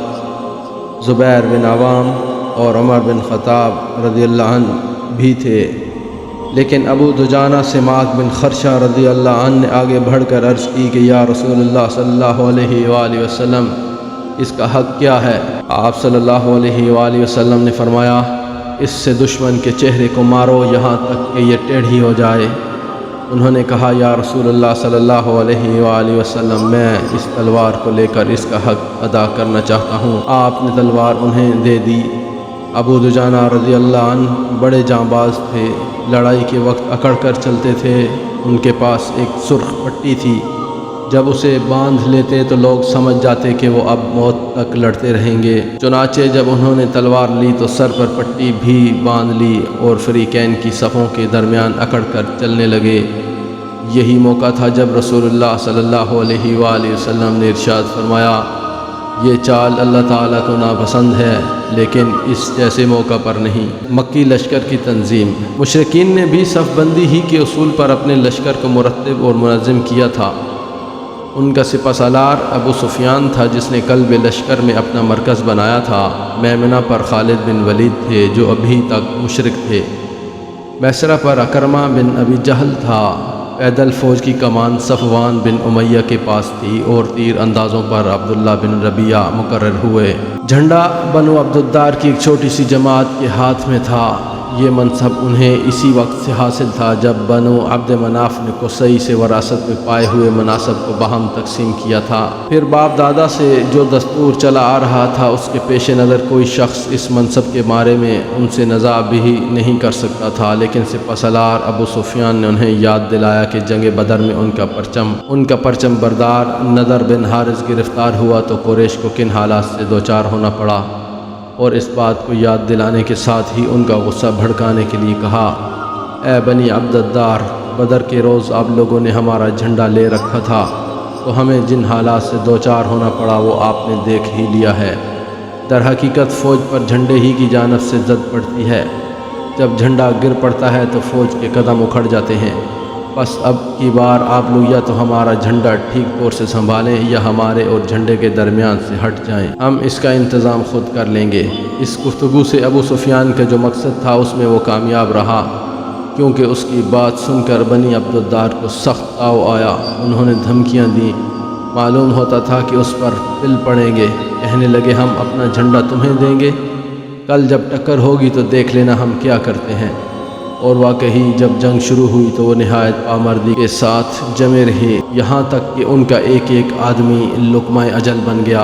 زبیر بن عوام اور عمر بن خطاب رضی اللہ عنہ بھی تھے، لیکن ابو دجانہ سماک بن خرشہ رضی اللہ عنہ نے آگے بڑھ کر عرض کی کہ یا رسول اللہ صلی اللہ علیہ وآلہ وسلم، اس کا حق کیا ہے؟ آپ صلی اللہ علیہ وآلہ وسلم نے فرمایا، اس سے دشمن کے چہرے کو مارو یہاں تک کہ یہ ٹیڑھی ہو جائے۔ انہوں نے کہا، یا رسول اللہ صلی اللہ علیہ وآلہ وسلم، میں اس تلوار کو لے کر اس کا حق ادا کرنا چاہتا ہوں۔ آپ نے تلوار انہیں دے دی۔ ابو دجانہ رضی اللہ عنہ بڑے جانباز تھے، لڑائی کے وقت اکڑ کر چلتے تھے۔ ان کے پاس ایک سرخ پٹی تھی، جب اسے باندھ لیتے تو لوگ سمجھ جاتے کہ وہ اب موت تک لڑتے رہیں گے۔ چنانچہ جب انہوں نے تلوار لی تو سر پر پٹی بھی باندھ لی اور فریقین کی صفوں کے درمیان اکڑ کر چلنے لگے۔ یہی موقع تھا جب رسول اللہ صلی اللہ علیہ وآلہ وسلم نے ارشاد فرمایا، یہ چال اللہ تعالیٰ کو ناپسند ہے، لیکن اس جیسے موقع پر نہیں۔ مکی لشکر کی تنظیم۔ مشرکین نے بھی صف بندی ہی کے اصول پر اپنے لشکر کو مرتب اور منظم کیا تھا۔ ان کا سپہ سالار ابو سفیان تھا، جس نے قلب لشکر میں اپنا مرکز بنایا تھا۔ میمنہ پر خالد بن ولید تھے، جو ابھی تک مشرک تھے۔ میسرہ پر اکرمہ بن ابی جہل تھا۔ پیدل فوج کی کمان صفوان بن امیہ کے پاس تھی، اور تیر اندازوں پر عبداللہ بن ربیعہ مقرر ہوئے۔ جھنڈا بنو عبدالدار کی ایک چھوٹی سی جماعت کے ہاتھ میں تھا۔ یہ منصب انہیں اسی وقت سے حاصل تھا جب بنو عبد مناف نے قصی سے وراثت میں پائے ہوئے مناصب کو باہم تقسیم کیا تھا۔ پھر باپ دادا سے جو دستور چلا آ رہا تھا، اس کے پیش نظر کوئی شخص اس منصب کے بارے میں ان سے نزاع بھی نہیں کر سکتا تھا، لیکن سپہ سالار ابو سفیان نے انہیں یاد دلایا کہ جنگ بدر میں ان کا پرچم بردار نضر بن حارث گرفتار ہوا تو قریش کو کن حالات سے دوچار ہونا پڑا، اور اس بات کو یاد دلانے کے ساتھ ہی ان کا غصہ بھڑکانے کے لیے کہا، اے بنی عبدالدار، بدر کے روز آپ لوگوں نے ہمارا جھنڈا لے رکھا تھا، تو ہمیں جن حالات سے دوچار ہونا پڑا وہ آپ نے دیکھ ہی لیا ہے۔ در حقیقت فوج پر جھنڈے ہی کی جانب سے زد پڑتی ہے۔ جب جھنڈا گر پڑتا ہے تو فوج کے قدم اکھڑ جاتے ہیں۔ بس اب کی بار آپ لوگ یا تو ہمارا جھنڈا ٹھیک طور سے سنبھالیں یا ہمارے اور جھنڈے کے درمیان سے ہٹ جائیں، ہم اس کا انتظام خود کر لیں گے۔ اس گفتگو سے ابو سفیان کا جو مقصد تھا اس میں وہ کامیاب رہا، کیونکہ اس کی بات سن کر بنی عبدالدار کو سخت تاؤ آیا۔ انہوں نے دھمکیاں دیں، معلوم ہوتا تھا کہ اس پر پل پڑیں گے۔ کہنے لگے، ہم اپنا جھنڈا تمہیں دیں گے، کل جب ٹکر ہوگی تو دیکھ لینا ہم کیا کرتے ہیں۔ اور واقعی جب جنگ شروع ہوئی تو وہ نہایت پامردی کے ساتھ جمے رہے، یہاں تک کہ ان کا ایک ایک آدمی لقمہ اجل بن گیا۔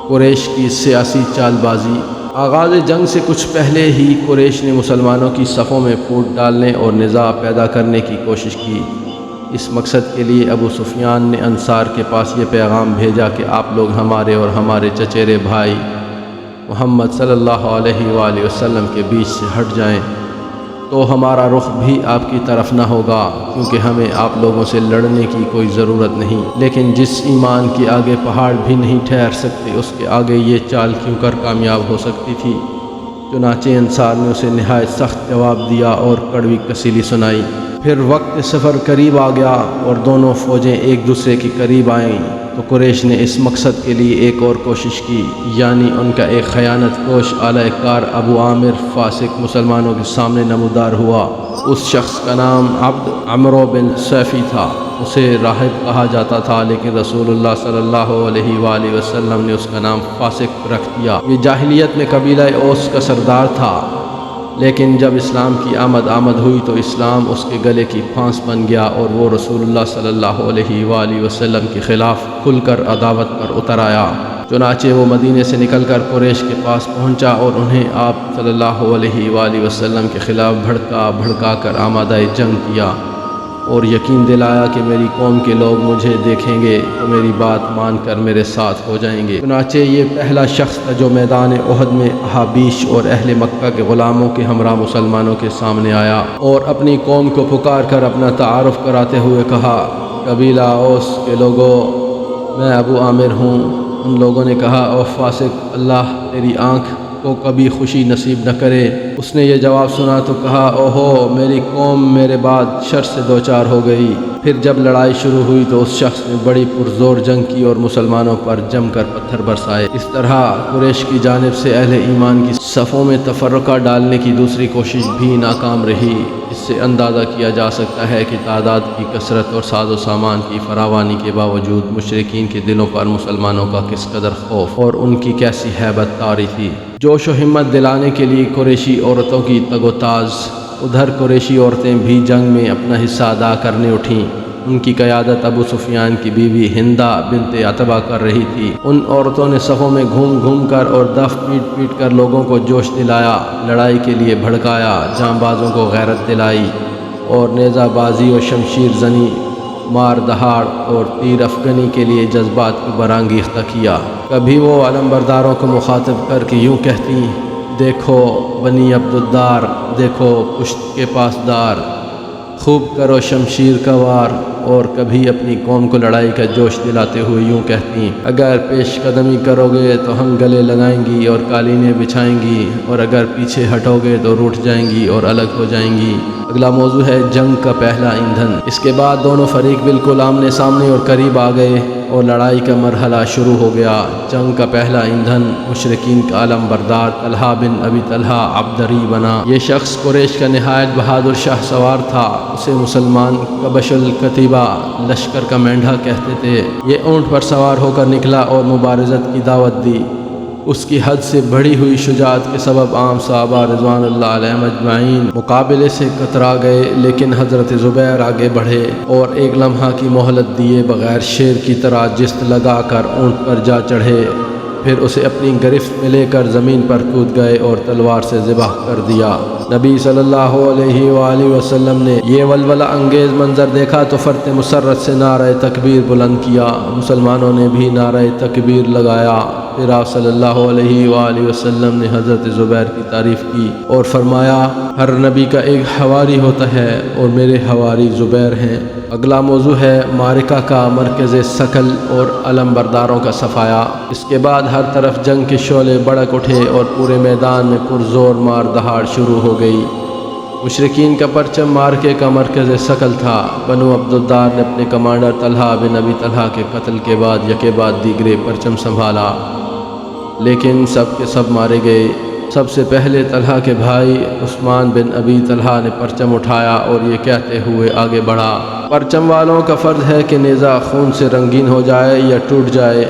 قریش کی سیاسی چال بازی۔ آغاز جنگ سے کچھ پہلے ہی قریش نے مسلمانوں کی صفوں میں پھوٹ ڈالنے اور نزاع پیدا کرنے کی کوشش کی۔ اس مقصد کے لیے ابو سفیان نے انصار کے پاس یہ پیغام بھیجا کہ آپ لوگ ہمارے اور ہمارے چچیرے بھائی محمد صلی اللہ علیہ وآلہ وسلم کے بیچ سے ہٹ جائیں۔ تو ہمارا رخ بھی آپ کی طرف نہ ہوگا، کیونکہ ہمیں آپ لوگوں سے لڑنے کی کوئی ضرورت نہیں۔ لیکن جس ایمان کے آگے پہاڑ بھی نہیں ٹھہر سکتے، اس کے آگے یہ چال کیوں کر کامیاب ہو سکتی تھی؟ چنانچہ انصار نے اسے نہایت سخت جواب دیا اور کڑوی کسیلی سنائی۔ پھر وقت سفر قریب آ گیا اور دونوں فوجیں ایک دوسرے کے قریب آئیں تو قریش نے اس مقصد کے لیے ایک اور کوشش کی، یعنی ان کا ایک خیانت کوش اعلی کار ابو عامر فاسق مسلمانوں کے سامنے نمودار ہوا۔ اس شخص کا نام عبد عمرو بن سیفی تھا۔ اسے راہب کہا جاتا تھا، لیکن رسول اللہ صلی اللہ علیہ وآلہ وسلم نے اس کا نام فاسق رکھ دیا۔ یہ جاہلیت میں قبیلہ اوس کا سردار تھا، لیکن جب اسلام کی آمد ہوئی تو اسلام اس کے گلے کی پھانس بن گیا اور وہ رسول اللہ صلی اللہ علیہ وآلہ وسلم کے خلاف کھل کر عداوت پر اتر آیا۔ چنانچہ وہ مدینے سے نکل کر قریش کے پاس پہنچا اور انہیں آپ صلی اللہ علیہ وآلہ وسلم کے خلاف بھڑکا کر آمادہ جنگ کیا اور یقین دلایا کہ میری قوم کے لوگ مجھے دیکھیں گے تو میری بات مان کر میرے ساتھ ہو جائیں گے۔ چنانچہ یہ پہلا شخص تھا جو میدان احد میں احابیش اور اہل مکہ کے غلاموں کے ہمراہ مسلمانوں کے سامنے آیا اور اپنی قوم کو پکار کر اپنا تعارف کراتے ہوئے کہا، قبیلہ اوس کے لوگوں، میں ابو عامر ہوں۔ ان لوگوں نے کہا، او فاسق، اللہ تیری آنکھ کو کبھی خوشی نصیب نہ کرے۔ اس نے یہ جواب سنا تو کہا، اوہو، میری قوم میرے بعد شر سے دوچار ہو گئی۔ پھر جب لڑائی شروع ہوئی تو اس شخص نے بڑی پرزور جنگ کی اور مسلمانوں پر جم کر پتھر برسائے۔ اس طرح قریش کی جانب سے اہل ایمان کی صفوں میں تفرقہ ڈالنے کی دوسری کوشش بھی ناکام رہی۔ اس سے اندازہ کیا جا سکتا ہے کہ تعداد کی کثرت اور ساز و سامان کی فراوانی کے باوجود مشرکین کے دلوں پر مسلمانوں کا کس قدر خوف اور ان کی کیسی ہیبت طاری تھی۔ جوش و ہمت دلانے کے لیے قریشی عورتوں کی تگ و تاز۔ ادھر قریشی عورتیں بھی جنگ میں اپنا حصہ ادا کرنے اٹھیں۔ ان کی قیادت ابو سفیان کی بیوی ہندہ بنت عتبہ کر رہی تھی۔ ان عورتوں نے صفوں میں گھوم کر اور دف پیٹ کر لوگوں کو جوش دلایا، لڑائی کے لیے بھڑکایا، جاں بازوں کو غیرت دلائی اور نیزہ بازی اور شمشیر زنی، مار دہاڑ اور تیر افغنی کے لیے جذبات کو برانگیختہ کیا۔ کبھی وہ علمبرداروں کو مخاطب کر کے یوں کہتی، دیکھو بنی عبدالدار، دیکھو پشت کے پاسدار، خوب کرو شمشیر کا وار۔ اور کبھی اپنی قوم کو لڑائی کا جوش دلاتے ہوئے یوں کہتی، اگر پیش قدمی کرو گے تو ہم گلے لگائیں گی اور قالینیں بچھائیں گی، اور اگر پیچھے ہٹو گے تو روٹھ جائیں گی اور الگ ہو جائیں گی۔ اگلا موضوع ہے جنگ کا پہلا ایندھن۔ اس کے بعد دونوں فریق بالکل آمنے سامنے اور قریب آ گئے اور لڑائی کا مرحلہ شروع ہو گیا۔ جنگ کا پہلا ایندھن مشرکین کا علم بردار طلحہ بن ابی طلحہ عبدری بنا۔ یہ شخص قریش کا نہایت بہادر شاہ سوار تھا۔ اسے مسلمان کبش الکتیبہ لشکر کا مینڈھا کہتے تھے۔ یہ اونٹ پر سوار ہو کر نکلا اور مبارزت کی دعوت دی۔ اس کی حد سے بڑھی ہوئی شجاعت کے سبب عام صحابہ رضوان اللہ علیہم اجمعین مقابلے سے کترا گئے، لیکن حضرت زبیر آگے بڑھے اور ایک لمحہ کی مہلت دیے بغیر شیر کی طرح جست لگا کر اونٹ پر جا چڑھے۔ پھر اسے اپنی گرفت میں لے کر زمین پر کود گئے اور تلوار سے ذبح کر دیا۔ نبی صلی اللہ علیہ وآلہ وسلم نے یہ ولولہ انگیز منظر دیکھا تو فرط مسرت سے نعرہ تکبیر بلند کیا۔ مسلمانوں نے بھی نعرہ تکبیر لگایا۔ پھر آپ صلی اللہ علیہ وآلہ وسلم نے حضرت زبیر کی تعریف کی اور فرمایا، ہر نبی کا ایک حواری ہوتا ہے اور میرے حواری زبیر ہیں۔ اگلا موضوع ہے معرکہ کا مرکز ثقل اور علم برداروں کا صفایا۔ اس کے بعد ہر طرف جنگ کے شعلے بڑک اٹھے اور پورے میدان میں پرزور مار دہاڑ شروع ہو گئی۔ مشرکین کا پرچم مارکے کا مرکز ثقل تھا۔ بنو عبدالدار نے اپنے کمانڈر طلحہ بن ابی طلحہ کے قتل کے بعد یکے بعد دیگرے پرچم سنبھالا، لیکن سب کے سب مارے گئے۔ سب سے پہلے طلحہ کے بھائی عثمان بن ابی طلحہ نے پرچم اٹھایا اور یہ کہتے ہوئے آگے بڑھا، پرچم والوں کا فرض ہے کہ نیزہ خون سے رنگین ہو جائے یا ٹوٹ جائے۔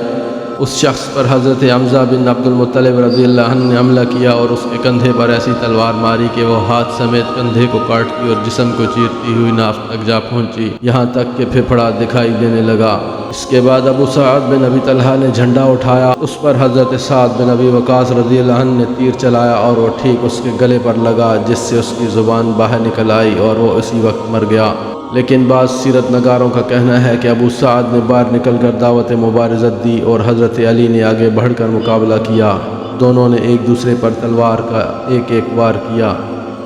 اس شخص پر حضرت حمزہ بن عبد المطلب رضی اللہ عنہ نے حملہ کیا اور اس کے کندھے پر ایسی تلوار ماری کہ وہ ہاتھ سمیت کندھے کو کاٹتی اور جسم کو چیرتی ہوئی ناف تک جا پہنچی، یہاں تک کہ پھپھڑا دکھائی دینے لگا۔ اس کے بعد ابو سعد بن ابی طلحہ نے جھنڈا اٹھایا، اس پر حضرت سعد بن ابی وقاص رضی اللہ عنہ نے تیر چلایا اور وہ ٹھیک اس کے گلے پر لگا، جس سے اس کی زبان باہر نکل آئی اور وہ اسی وقت مر گیا۔ لیکن بعض سیرت نگاروں کا کہنا ہے کہ ابو سعد نے باہر نکل کر دعوت مبارزت دی اور حضرت علی نے آگے بڑھ کر مقابلہ کیا۔ دونوں نے ایک دوسرے پر تلوار کا ایک وار کیا،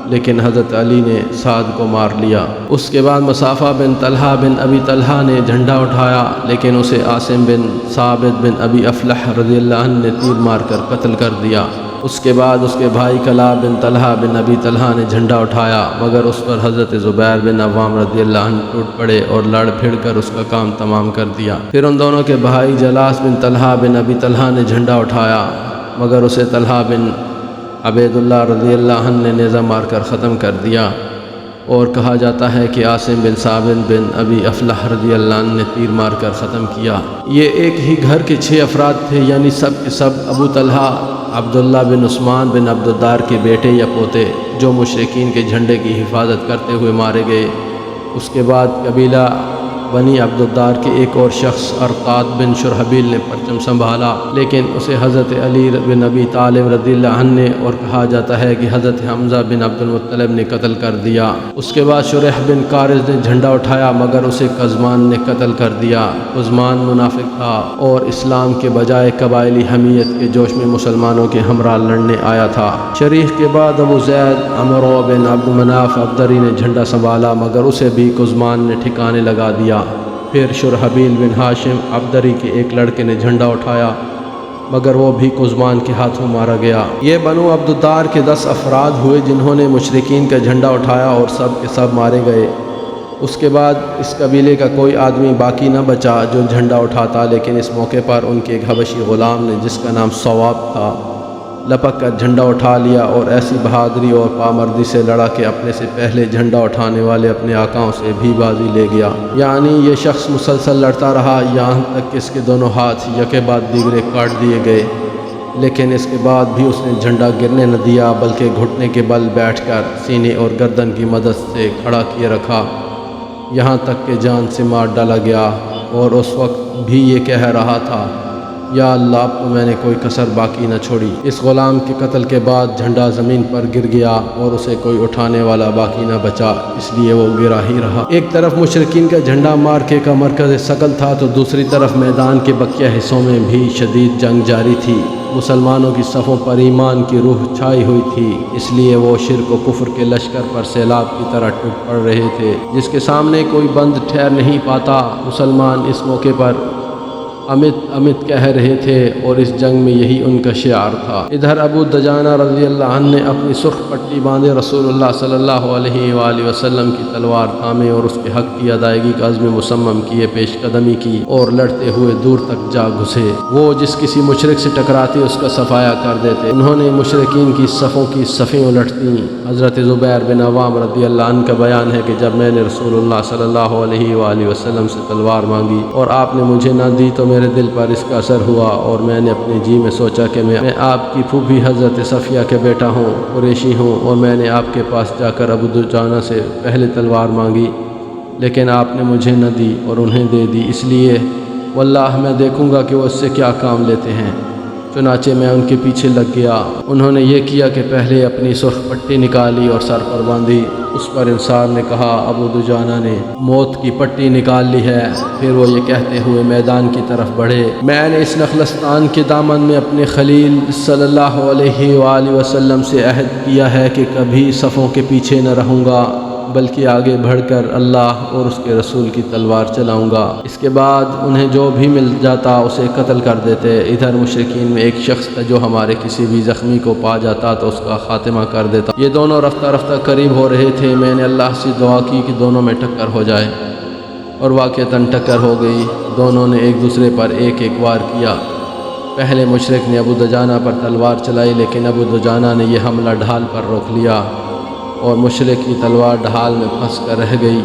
لیکن حضرت علی نے سعد کو مار لیا۔ اس کے بعد مصافہ بن طلحہ بن ابی طلحہ نے جھنڈا اٹھایا، لیکن اسے عاصم بن ثابت بن ابی افلح رضی اللہ عنہ نے تیر مار کر قتل کر دیا۔ اس کے بعد اس کے بھائی کلاب بن طلحہ بن ابی طلحہ نے جھنڈا اٹھایا، مگر اس پر حضرت زبیر بن عوام رضی اللہ عنہ ٹوٹ پڑے اور لڑ بھڑ کر اس کا کام تمام کر دیا۔ پھر ان دونوں کے بھائی جلاس بن طلحہ بن ابی طلحہ نے جھنڈا اٹھایا، مگر اسے طلحہ بن عبید اللہ رضی اللہ عنہ نے نیزہ مار کر ختم کر دیا، اور کہا جاتا ہے کہ عاصم بن ثابت بن ابی افلح رضی اللہ عنہ نے تیر مار کر ختم کیا۔ یہ ایک ہی گھر کے 6 افراد تھے، یعنی سب کے سب ابو طلحہ عبداللہ بن عثمان بن عبدالدار کے بیٹے یا پوتے، جو مشرکین کے جھنڈے کی حفاظت کرتے ہوئے مارے گئے۔ اس کے بعد قبیلہ بنی عبدالدار کے ایک اور شخص ارقاد بن شرحبیل نے پرچم سنبھالا، لیکن اسے حضرت علی بن ابی طالب رضی اللہ عنہ نے، اور کہا جاتا ہے کہ حضرت حمزہ بن عبد المطلب نے قتل کر دیا۔ اس کے بعد شریح بن کارز نے جھنڈا اٹھایا، مگر اسے قزمان نے قتل کر دیا۔ قزمان منافق تھا اور اسلام کے بجائے قبائلی حمیت کے جوش میں مسلمانوں کے ہمراہ لڑنے آیا تھا۔ شریح کے بعد ابو زید عمرو بن عبد مناف عبدری نے جھنڈا سنبھالا، مگر اسے بھی قزمان نے ٹھکانے لگا دیا۔ پھر شرحبیل بن ہاشم عبدری کے ایک لڑکے نے جھنڈا اٹھایا، مگر وہ بھی قزمان کے ہاتھوں مارا گیا۔ یہ بنو عبدالدار کے 10 افراد ہوئے جنہوں نے مشرکین کا جھنڈا اٹھایا، اور سب کے سب مارے گئے۔ اس کے بعد اس قبیلے کا کوئی آدمی باقی نہ بچا جو جھنڈا اٹھاتا، لیکن اس موقع پر ان کے ایک حبشی غلام نے، جس کا نام ثواب تھا، لپک کر جھنڈا اٹھا لیا اور ایسی بہادری اور پامردی سے لڑا کہ اپنے سے پہلے جھنڈا اٹھانے والے اپنے آقاؤں سے بھی بازی لے گیا۔ یعنی یہ شخص مسلسل لڑتا رہا یہاں تک کہ اس کے دونوں ہاتھ یکے بعد دیگرے کاٹ دیے گئے، لیکن اس کے بعد بھی اس نے جھنڈا گرنے نہ دیا، بلکہ گھٹنے کے بل بیٹھ کر سینے اور گردن کی مدد سے کھڑا کیے رکھا، یہاں تک کہ جان سے مار ڈالا گیا۔ اور اس وقت بھی یہ کہہ رہا تھا، یا اللہ، اب تو میں نے کوئی کسر باقی نہ چھوڑی۔ اس غلام کے قتل کے بعد جھنڈا زمین پر گر گیا اور اسے کوئی اٹھانے والا باقی نہ بچا، اس لیے وہ گرا ہی رہا۔ ایک طرف مشرکین کا جھنڈا مارکے کا مرکز ثقل تھا، تو دوسری طرف میدان کے بقیہ حصوں میں بھی شدید جنگ جاری تھی۔ مسلمانوں کی صفوں پر ایمان کی روح چھائی ہوئی تھی، اس لیے وہ شرک و کفر کے لشکر پر سیلاب کی طرح ٹوٹ پڑ رہے تھے، جس کے سامنے کوئی بند ٹھہر نہیں پاتا۔ مسلمان اس موقع پر امت امت کہہ رہے تھے، اور اس جنگ میں یہی ان کا شعار تھا۔ ادھر ابو دجانہ رضی اللہ عنہ نے اپنی سرخ پٹی باندھے رسول اللہ صلی اللہ علیہ وآلہ وسلم کی تلوار تھامے اور اس کے حق کی ادائیگی کا عزم مصمم کیے پیش قدمی کی، اور لڑتے ہوئے دور تک جا گھسے۔ وہ جس کسی مشرک سے ٹکراتے اس کا صفایا کر دیتے۔ انہوں نے مشرکین کی صفوں کی صفیں الٹ دیں۔ حضرت زبیر بن عوام رضی اللہ عنہ کا بیان ہے کہ جب میں نے رسول اللہ صلی اللہ علیہ وآلہ وسلم سے تلوار مانگی اور آپ نے مجھے نہ دی، تو میرے دل پر اس کا اثر ہوا، اور میں نے اپنے جی میں سوچا کہ میں آپ کی پھوپھی حضرت صفیہ کے بیٹا ہوں، قریشی ہوں، اور میں نے آپ کے پاس جا کر ابو دجانہ سے پہلے تلوار مانگی، لیکن آپ نے مجھے نہ دی اور انہیں دے دی، اس لیے واللہ میں دیکھوں گا کہ وہ اس سے کیا کام لیتے ہیں۔ چنانچہ میں ان کے پیچھے لگ گیا۔ انہوں نے یہ کیا کہ پہلے اپنی سرخ پٹی نکالی اور سر پر باندھی۔ اس پر انصار نے کہا، ابو دجانہ نے موت کی پٹی نکال لی ہے۔ پھر وہ یہ کہتے ہوئے میدان کی طرف بڑھے، میں نے اس نخلستان کے دامن میں اپنے خلیل صلی اللہ علیہ وآلہ وسلم سے عہد کیا ہے کہ کبھی صفوں کے پیچھے نہ رہوں گا، بلکہ آگے بڑھ کر اللہ اور اس کے رسول کی تلوار چلاؤں گا۔ اس کے بعد انہیں جو بھی مل جاتا اسے قتل کر دیتے۔ ادھر مشرکین میں ایک شخص تھا جو ہمارے کسی بھی زخمی کو پا جاتا تو اس کا خاتمہ کر دیتا۔ یہ دونوں رفتہ رفتہ قریب ہو رہے تھے۔ میں نے اللہ سے دعا کی کہ دونوں میں ٹکر ہو جائے، اور واقعتاً ٹکر ہو گئی۔ دونوں نے ایک دوسرے پر ایک ایک وار کیا۔ پہلے مشرک نے ابو دجانہ پر تلوار چلائی، لیکن ابو دجانہ نے یہ حملہ ڈھال پر روک لیا، اور مشرک کی تلوار ڈھال میں پھنس کر رہ گئی۔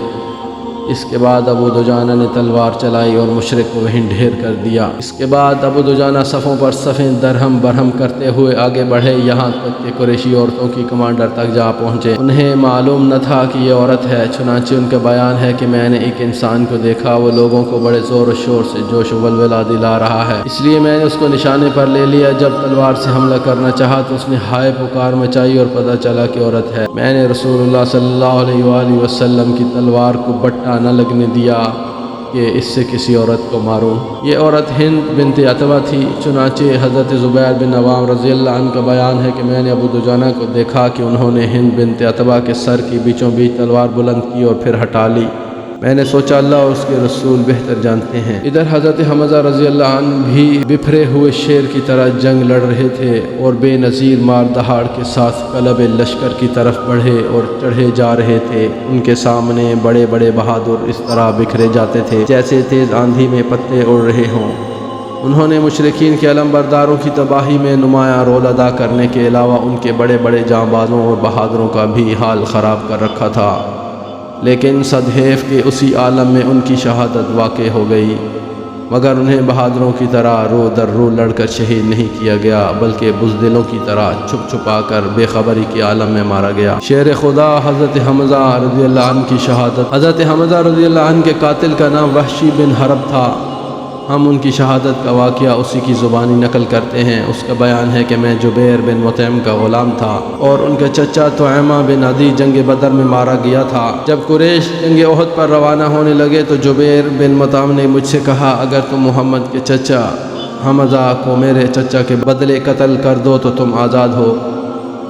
اس کے بعد ابو دجانہ نے تلوار چلائی اور مشرک کو وہیں ڈھیر کر دیا۔ اس کے بعد ابو دجانہ صفوں پر صفیں درہم برہم کرتے ہوئے آگے بڑھے، یہاں تک کہ قریشی عورتوں کی کمانڈر تک جا پہنچے۔ انہیں معلوم نہ تھا کہ یہ عورت ہے، چنانچہ ان کا بیان ہے کہ میں نے ایک انسان کو دیکھا، وہ لوگوں کو بڑے زور و شور سے جوش و ولولہ دلا رہا ہے، اس لیے میں نے اس کو نشانے پر لے لیا۔ جب تلوار سے حملہ کرنا چاہا تو اس نے ہائے پکار مچائی، اور پتہ چلا کہ عورت ہے۔ میں نے رسول اللہ صلی اللہ علیہ وآلہ وسلم کی تلوار کو بٹا نہ لگنے دیا، کہ اس سے کسی عورت کو ماروں۔ یہ عورت ہند بنت عتبہ تھی۔ چنانچہ حضرت زبیر بن عوام رضی اللہ عنہ کا بیان ہے کہ میں نے ابو دجانہ کو دیکھا کہ انہوں نے ہند بنت عتبہ کے سر کی بیچوں بیچ تلوار بلند کی اور پھر ہٹا لی۔ میں نے سوچا اللہ اور اس کے رسول بہتر جانتے ہیں۔ ادھر حضرت حمزہ رضی اللہ عنہ بھی بپھرے ہوئے شیر کی طرح جنگ لڑ رہے تھے اور بے نظیر مار دہاڑ کے ساتھ قلب لشکر کی طرف بڑھے اور چڑھے جا رہے تھے۔ ان کے سامنے بڑے بڑے بہادر اس طرح بکھرے جاتے تھے جیسے تیز آندھی میں پتے اڑ رہے ہوں۔ انہوں نے مشرکین کے علم برداروں کی تباہی میں نمایاں رول ادا کرنے کے علاوہ ان کے بڑے بڑے جانبازوں اور بہادروں کا بھی حال خراب کر رکھا تھا، لیکن صدحیف کے اسی عالم میں ان کی شہادت واقع ہو گئی، مگر انہیں بہادروں کی طرح رو در رو لڑ کر شہید نہیں کیا گیا بلکہ بزدلوں کی طرح چھپ چھپا کر بے خبری کے عالم میں مارا گیا۔ شیر خدا حضرت حمزہ رضی اللہ عنہ کی شہادت۔ حضرت حمزہ رضی اللہ عنہ کے قاتل کا نام وحشی بن حرب تھا۔ ہم ان کی شہادت کا واقعہ اسی کی زبانی نقل کرتے ہیں۔ اس کا بیان ہے کہ میں جبیر بن مطعم کا غلام تھا اور ان کا چچا طعیمہ بن عدی جنگ بدر میں مارا گیا تھا۔ جب قریش جنگ احد پر روانہ ہونے لگے تو جبیر بن مطعم نے مجھ سے کہا اگر تم محمد کے چچا حمزہ کو میرے چچا کے بدلے قتل کر دو تو تم آزاد ہو۔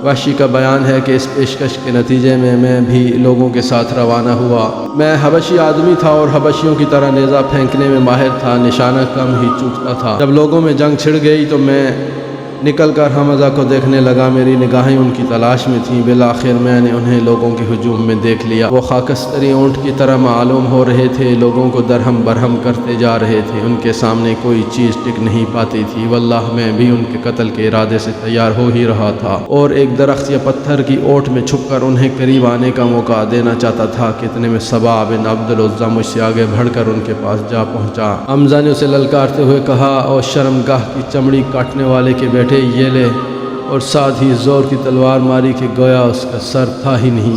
وحشی کا بیان ہے کہ اس پیشکش کے نتیجے میں بھی لوگوں کے ساتھ روانہ ہوا۔ میں حبشی آدمی تھا اور حبشیوں کی طرح نیزہ پھینکنے میں ماہر تھا، نشانہ کم ہی چوکتا تھا۔ جب لوگوں میں جنگ چھڑ گئی تو میں نکل کر حمزہ کو دیکھنے لگا، میری نگاہیں ان کی تلاش میں تھیں۔ بالآخر میں نے انہیں لوگوں کے ہجوم میں دیکھ لیا۔ وہ خاکستری اونٹ کی طرح معلوم ہو رہے تھے، لوگوں کو درہم برہم کرتے جا رہے تھے، ان کے سامنے کوئی چیز ٹک نہیں پاتی تھی۔ واللہ میں بھی ان کے قتل کے ارادے سے تیار ہو ہی رہا تھا اور ایک درخت یا پتھر کی اوٹ میں چھپ کر انہیں قریب آنے کا موقع دینا چاہتا تھا کہ اتنے میں سبا بن عبد العزیٰ مجھ سے آگے بڑھ کر ان کے پاس جا پہنچا۔ حمزہ نے اسے للکارتے ہوئے کہا اور شرمگاہ کی چمڑی کاٹنے والے کے بیٹے یہ لے، اور ساتھ ہی زور کی تلوار ماری کہ گویا اس کا سر تھا ہی نہیں۔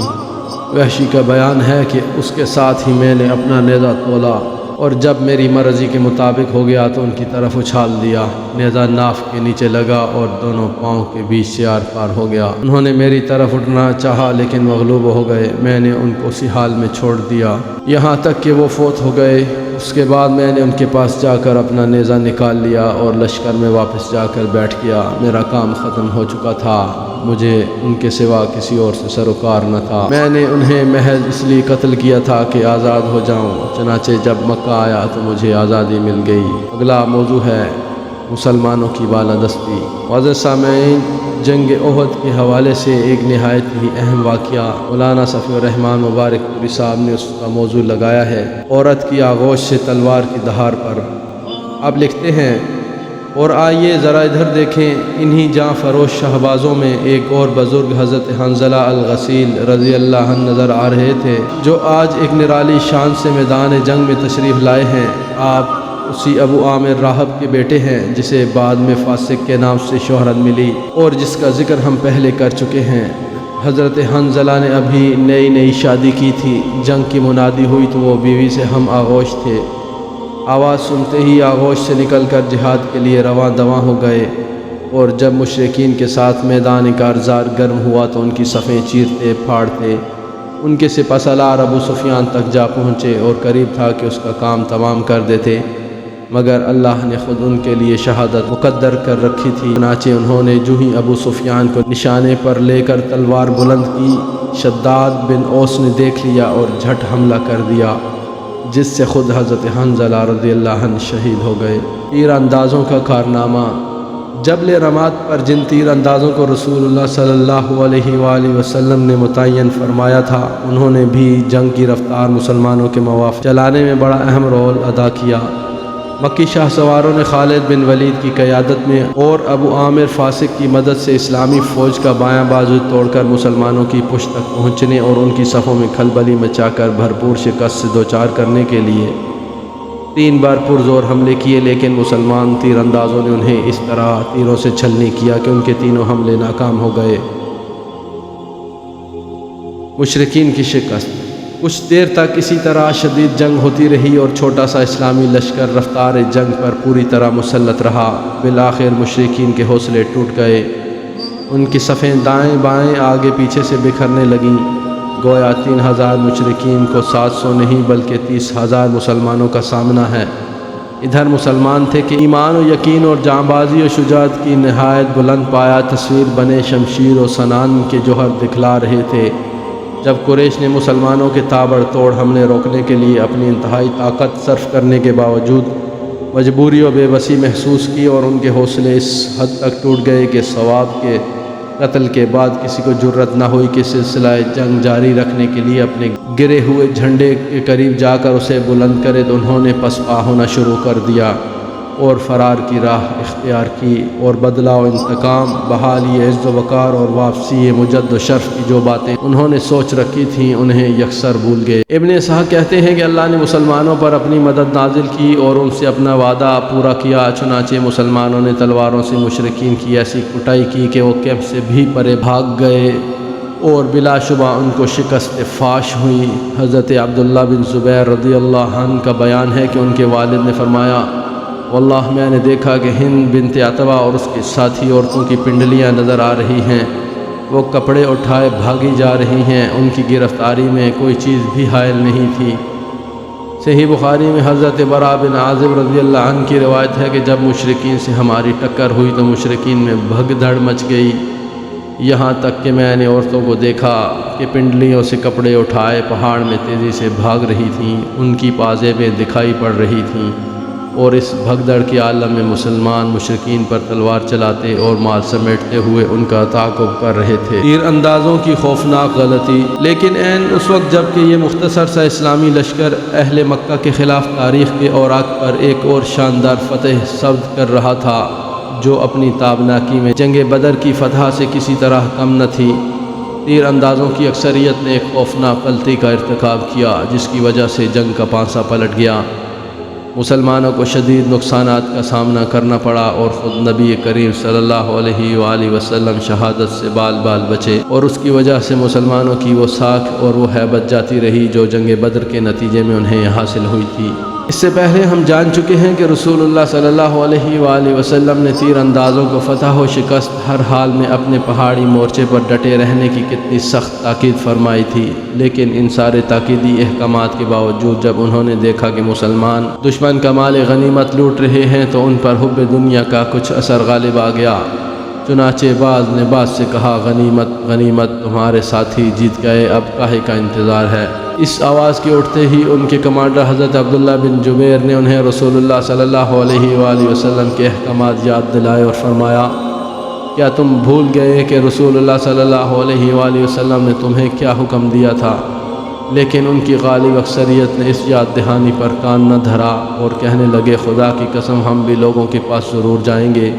وحشی کا بیان ہے کہ اس کے ساتھ ہی میں نے اپنا نیزہ تولا اور جب میری مرضی کے مطابق ہو گیا تو ان کی طرف اچھال دیا۔ نیزہ ناف کے نیچے لگا اور دونوں پاؤں کے بیچ سے آر پار ہو گیا۔ انہوں نے میری طرف اٹھنا چاہا لیکن مغلوب ہو گئے۔ میں نے ان کو اسی حال میں چھوڑ دیا یہاں تک کہ وہ فوت ہو گئے۔ اس کے بعد میں نے ان کے پاس جا کر اپنا نیزہ نکال لیا اور لشکر میں واپس جا کر بیٹھ گیا۔ میرا کام ختم ہو چکا تھا، مجھے ان کے سوا کسی اور سے سروکار نہ تھا۔ میں نے انہیں محض اس لیے قتل کیا تھا کہ آزاد ہو جاؤں، چنانچہ جب مکہ آیا تو مجھے آزادی مل گئی۔ اگلا موضوع ہے مسلمانوں کی بالادستی۔ معزز سامعین، جنگ احد کے حوالے سے ایک نہایت ہی اہم واقعہ مولانا صفی الرحمان مبارک پوری صاحب نے اس کا موضوع لگایا ہے، عورت کی آغوش سے تلوار کی دہار پر۔ آپ لکھتے ہیں، اور آئیے ذرا ادھر دیکھیں، انہی جاں فروش شہبازوں میں ایک اور بزرگ حضرت حنظلہ الغسیل رضی اللہ عنہ نظر آ رہے تھے، جو آج ایک نرالی شان سے میدان جنگ میں تشریف لائے ہیں۔ آپ اسی ابو عامر راہب کے بیٹے ہیں جسے بعد میں فاسق کے نام سے شہرت ملی اور جس کا ذکر ہم پہلے کر چکے ہیں۔ حضرت حنظلہ نے ابھی نئی شادی کی تھی۔ جنگ کی منادی ہوئی تو وہ بیوی سے ہم آغوش تھے۔ آواز سنتے ہی آغوش سے نکل کر جہاد کے لیے رواں دواں ہو گئے، اور جب مشرکین کے ساتھ میدان کارزار گرم ہوا تو ان کی صفیں چیرتے پھاڑتے ان کے سپہ سالار ابو سفیان تک جا پہنچے اور قریب تھا کہ اس کا کام تمام کر دیتے، مگر اللہ نے خود ان کے لیے شہادت مقدر کر رکھی تھی۔ چنانچہ انہوں نے جو ہی ابو سفیان کو نشانے پر لے کر تلوار بلند کی، شداد بن اوس نے دیکھ لیا اور جھٹ حملہ کر دیا، جس سے خود حضرت حنظلہ رضی اللہ عنہ شہید ہو گئے۔ تیر اندازوں کا کارنامہ۔ جبل رماد پر جن تیر اندازوں کو رسول اللہ صلی اللہ علیہ وآلہ وسلم نے متعین فرمایا تھا، انہوں نے بھی جنگ کی رفتار مسلمانوں کے موافق چلانے میں بڑا اہم رول ادا کیا۔ مکی شاہ سواروں نے خالد بن ولید کی قیادت میں اور ابو عامر فاسق کی مدد سے اسلامی فوج کا بایاں بازو توڑ کر مسلمانوں کی پشت تک پہنچنے اور ان کی صفوں میں کھلبلی مچا کر بھرپور شکست سے دوچار کرنے کے لیے 3 بار پرزور حملے کیے، لیکن مسلمان تیر اندازوں نے انہیں اس طرح تیروں سے چھلنی کیا کہ ان کے تینوں حملے ناکام ہو گئے۔ مشرکین کی شکست۔ کچھ دیر تک اسی طرح شدید جنگ ہوتی رہی اور چھوٹا سا اسلامی لشکر رفتار جنگ پر پوری طرح مسلط رہا۔ بالآخر مشرکین کے حوصلے ٹوٹ گئے، ان کی صفیں دائیں بائیں آگے پیچھے سے بکھرنے لگیں۔ گویا 3000 مشرکین کو 700 نہیں بلکہ 30,000 مسلمانوں کا سامنا ہے۔ ادھر مسلمان تھے کہ ایمان و یقین اور جانبازی و شجاعت کی نہایت بلند پایا تصویر بنے شمشیر و سنان کے جوہر دکھلا رہے تھے۔ جب قریش نے مسلمانوں کے تابڑ توڑ حملے روکنے کے لیے اپنی انتہائی طاقت صرف کرنے کے باوجود مجبوری و بے بسی محسوس کی اور ان کے حوصلے اس حد تک ٹوٹ گئے کہ ثواب کے قتل کے بعد کسی کو جرأت نہ ہوئی کہ سلسلہ جنگ جاری رکھنے کے لیے اپنے گرے ہوئے جھنڈے کے قریب جا کر اسے بلند کرے، تو انہوں نے پسپا ہونا شروع کر دیا اور فرار کی راہ اختیار کی، اور بدلہ و انتقام، بحالی عز و وقار اور واپسی مجد و شرف کی جو باتیں انہوں نے سوچ رکھی تھیں انہیں یکسر بھول گئے۔ ابن اسحاق کہتے ہیں کہ اللہ نے مسلمانوں پر اپنی مدد نازل کی اور ان سے اپنا وعدہ پورا کیا، چنانچہ مسلمانوں نے تلواروں سے مشرکین کی ایسی کٹائی کی کہ وہ کیمپ سے بھی پرے بھاگ گئے اور بلا شبہ ان کو شکست فاش ہوئی۔ حضرت عبداللہ بن زبیر رضی اللہ عنہ کا بیان ہے کہ ان کے والد نے فرمایا، واللہ میں نے دیکھا کہ ہند بنت عتبہ اور اس کے ساتھی عورتوں کی پنڈلیاں نظر آ رہی ہیں، وہ کپڑے اٹھائے بھاگی جا رہی ہیں، ان کی گرفتاری میں کوئی چیز بھی حائل نہیں تھی۔ صحیح بخاری میں حضرت براء بن عازب رضی اللہ عنہ کی روایت ہے کہ جب مشرکین سے ہماری ٹکر ہوئی تو مشرکین میں بھگدڑ مچ گئی، یہاں تک کہ میں نے عورتوں کو دیکھا کہ پنڈلیوں سے کپڑے اٹھائے پہاڑ میں تیزی سے بھاگ رہی تھیں، ان کی پازیبیں دکھائی پڑ رہی تھیں، اور اس بھگدڑ کے عالم میں مسلمان مشرکین پر تلوار چلاتے اور مال سمیٹتے ہوئے ان کا تعاقب کر رہے تھے۔ تیر اندازوں کی خوفناک غلطی۔ لیکن عین اس وقت جب کہ یہ مختصر سا اسلامی لشکر اہل مکہ کے خلاف تاریخ کے اوراق پر ایک اور شاندار فتح ثبت کر رہا تھا جو اپنی تابناکی میں جنگ بدر کی فتح سے کسی طرح کم نہ تھی، تیر اندازوں کی اکثریت نے ایک خوفناک غلطی کا ارتکاب کیا جس کی وجہ سے جنگ کا پانسا پلٹ گیا۔ مسلمانوں کو شدید نقصانات کا سامنا کرنا پڑا اور خود نبی کریم صلی اللہ علیہ وآلہ وسلم شہادت سے بال بال بچے، اور اس کی وجہ سے مسلمانوں کی وہ ساکھ اور وہ ہیبت جاتی رہی جو جنگ بدر کے نتیجے میں انہیں حاصل ہوئی تھی۔ اس سے پہلے ہم جان چکے ہیں کہ رسول اللہ صلی اللہ علیہ وآلہ وسلم نے تیر اندازوں کو فتح و شکست ہر حال میں اپنے پہاڑی مورچے پر ڈٹے رہنے کی کتنی سخت تاکید فرمائی تھی، لیکن ان سارے تاکیدی احکامات کے باوجود جب انہوں نے دیکھا کہ مسلمان دشمن کا مال غنیمت لوٹ رہے ہیں تو ان پر حب دنیا کا کچھ اثر غالب آ گیا، چنانچہ بعض نے بعض سے کہا، غنیمت غنیمت، تمہارے ساتھی جیت گئے، اب کاہے کا انتظار ہے۔ اس آواز کے اٹھتے ہی ان کے کمانڈر حضرت عبداللہ بن جبیر نے انہیں رسول اللہ صلی اللہ علیہ وآلہ وسلم کے احکامات یاد دلائے اور فرمایا، کیا تم بھول گئے کہ رسول اللہ صلی اللہ علیہ وآلہ وسلم نے تمہیں کیا حکم دیا تھا؟ لیکن ان کی غالب اکثریت نے اس یاد دہانی پر کان نہ دھرا اور کہنے لگے، خدا کی قسم ہم بھی لوگوں کے پاس ضرور جائیں گے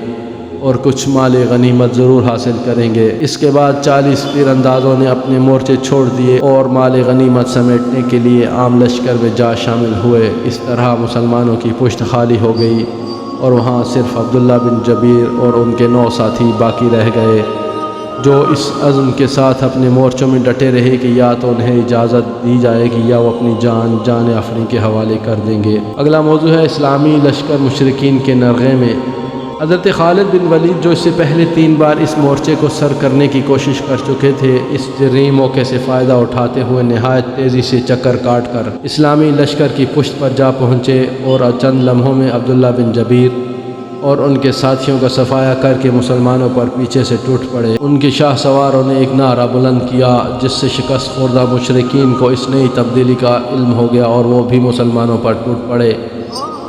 اور کچھ مال غنیمت ضرور حاصل کریں گے۔ اس کے بعد 40 تیر اندازوں نے اپنے مورچے چھوڑ دیے اور مال غنیمت سمیٹنے کے لیے عام لشکر میں جا شامل ہوئے۔ اس طرح مسلمانوں کی پشت خالی ہو گئی اور وہاں صرف عبداللہ بن جبیر اور ان کے 9 ساتھی باقی رہ گئے جو اس عزم کے ساتھ اپنے مورچوں میں ڈٹے رہے کہ یا تو انہیں اجازت دی جائے گی یا وہ اپنی جان آفرین کے حوالے کر دیں گے۔ اگلا موضوع ہے اسلامی لشکر مشرکین کے نرغے میں۔ حضرت خالد بن ولید جو اس سے پہلے 3 بار اس مورچے کو سر کرنے کی کوشش کر چکے تھے، اس جریم موقع سے فائدہ اٹھاتے ہوئے نہایت تیزی سے چکر کاٹ کر اسلامی لشکر کی پشت پر جا پہنچے اور چند لمحوں میں عبداللہ بن جبیر اور ان کے ساتھیوں کا صفایا کر کے مسلمانوں پر پیچھے سے ٹوٹ پڑے۔ ان کے شاہ سواروں نے ایک نعرہ بلند کیا جس سے شکست خوردہ مشرکین کو اس نئی تبدیلی کا علم ہو گیا اور وہ بھی مسلمانوں پر ٹوٹ پڑے۔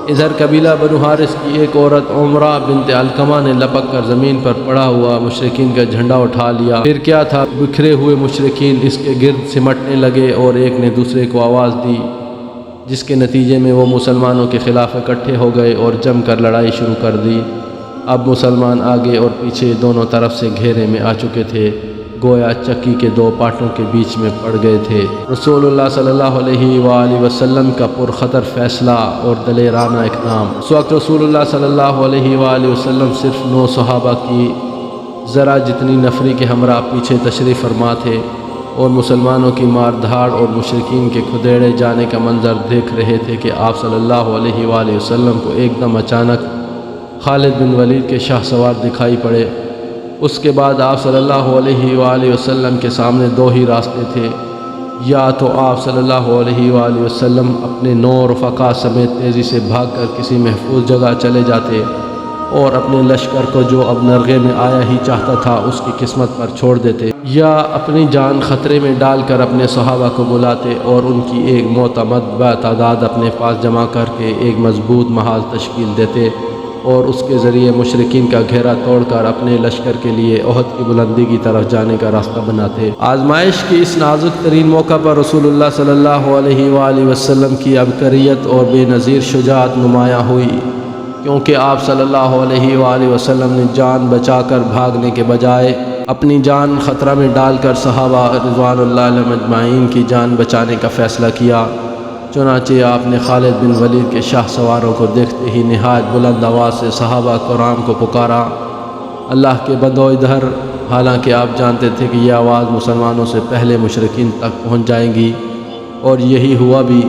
ادھر قبیلہ بنو حارث کی ایک عورت عمرہ بنت علقمہ نے لپک کر زمین پر پڑا ہوا مشرکین کا جھنڈا اٹھا لیا۔ پھر کیا تھا، بکھرے ہوئے مشرکین اس کے گرد سمٹنے لگے اور ایک نے دوسرے کو آواز دی جس کے نتیجے میں وہ مسلمانوں کے خلاف اکٹھے ہو گئے اور جم کر لڑائی شروع کر دی۔ اب مسلمان آگے اور پیچھے دونوں طرف سے گھیرے میں آ چکے تھے، گویا چکی کے 2 پاٹوں کے بیچ میں پڑ گئے تھے۔ رسول اللہ صلی اللہ علیہ وآلہ وسلم کا پرخطر فیصلہ اور دلیرانہ اقدام۔ اس وقت رسول اللہ صلی اللہ علیہ وآلہ وسلم صرف 9 صحابہ کی ذرا جتنی نفری کے ہمراہ پیچھے تشریف فرما تھے اور مسلمانوں کی مار دھاڑ اور مشرکین کے کھدیڑے جانے کا منظر دیکھ رہے تھے کہ آپ صلی اللہ علیہ وآلہ وسلم کو ایک دم اچانک خالد بن ولید کے شاہ سوار دکھائی پڑے۔ اس کے بعد آپ صلی اللہ علیہ وآلہ وسلم کے سامنے 2 ہی راستے تھے، یا تو آپ صلی اللہ علیہ وآلہ وسلم اپنے 9 رفقا سمیت تیزی سے بھاگ کر کسی محفوظ جگہ چلے جاتے اور اپنے لشکر کو جو اب نرغے میں آیا ہی چاہتا تھا اس کی قسمت پر چھوڑ دیتے، یا اپنی جان خطرے میں ڈال کر اپنے صحابہ کو بلاتے اور ان کی ایک معتمد تعداد اپنے پاس جمع کر کے ایک مضبوط محاذ تشکیل دیتے اور اس کے ذریعے مشرکین کا گھیرا توڑ کر اپنے لشکر کے لیے احد کی بلندی کی طرف جانے کا راستہ بناتے۔ آزمائش کی اس نازک ترین موقع پر رسول اللہ صلی اللہ علیہ وآلہ وسلم کی عبقریت اور بے نظیر شجاعت نمایاں ہوئی، کیونکہ آپ صلی اللہ علیہ وآلہ وسلم نے جان بچا کر بھاگنے کے بجائے اپنی جان خطرہ میں ڈال کر صحابہ رضوان اللہ علیہم اجمعین کی جان بچانے کا فیصلہ کیا۔ چنانچہ آپ نے خالد بن ولید کے شاہ سواروں کو دیکھتے ہی نہایت بلند آواز سے صحابہ کرام کو پکارا، اللہ کے بندو ادھر، حالانکہ آپ جانتے تھے کہ یہ آواز مسلمانوں سے پہلے مشرکین تک پہنچ جائیں گی، اور یہی ہوا بھی۔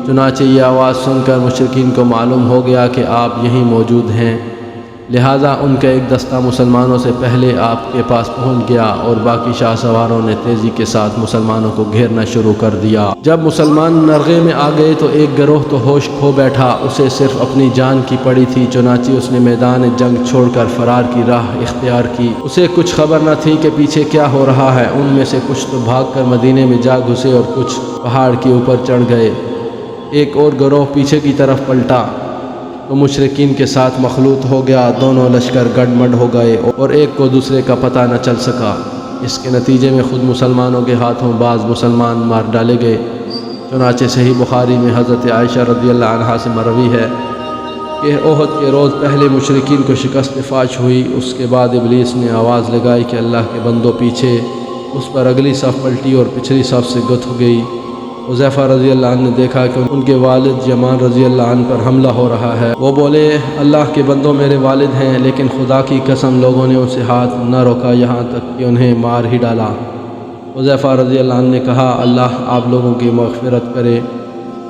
چنانچہ یہ آواز سن کر مشرکین کو معلوم ہو گیا کہ آپ یہیں موجود ہیں، لہٰذا ان کا ایک دستہ مسلمانوں سے پہلے آپ کے پاس پہنچ گیا اور باقی شاہ سواروں نے تیزی کے ساتھ مسلمانوں کو گھیرنا شروع کر دیا۔ جب مسلمان نرغے میں آ گئے تو ایک گروہ تو ہوش کھو بیٹھا، اسے صرف اپنی جان کی پڑی تھی، چنانچہ اس نے میدان جنگ چھوڑ کر فرار کی راہ اختیار کی۔ اسے کچھ خبر نہ تھی کہ پیچھے کیا ہو رہا ہے۔ ان میں سے کچھ تو بھاگ کر مدینے میں جا گھسے اور کچھ پہاڑ کے اوپر چڑھ گئے۔ ایک اور گروہ پیچھے کی طرف پلٹا تو مشرکین کے ساتھ مخلوط ہو گیا، دونوں لشکر گڈ مڈ ہو گئے اور ایک کو دوسرے کا پتہ نہ چل سکا۔ اس کے نتیجے میں خود مسلمانوں کے ہاتھوں بعض مسلمان مار ڈالے گئے۔ چنانچہ صحیح بخاری میں حضرت عائشہ رضی اللہ عنہا سے مروی ہے کہ احد کے روز پہلے مشرکین کو شکست فاش ہوئی، اس کے بعد ابلیس نے آواز لگائی کہ اللہ کے بندوں پیچھے، اس پر اگلی صف پلٹی اور پچھلی صف سے گت ہو گئی۔ حذیفہ رضی اللہ عنہ نے دیکھا کہ ان کے والد یمان رضی اللہ عنہ پر حملہ ہو رہا ہے۔ وہ بولے، اللہ کے بندوں میرے والد ہیں، لیکن خدا کی قسم لوگوں نے ان سے ہاتھ نہ روکا یہاں تک کہ انہیں مار ہی ڈالا۔ حذیفہ رضی اللہ عنہ نے کہا، اللہ آپ لوگوں کی مغفرت کرے۔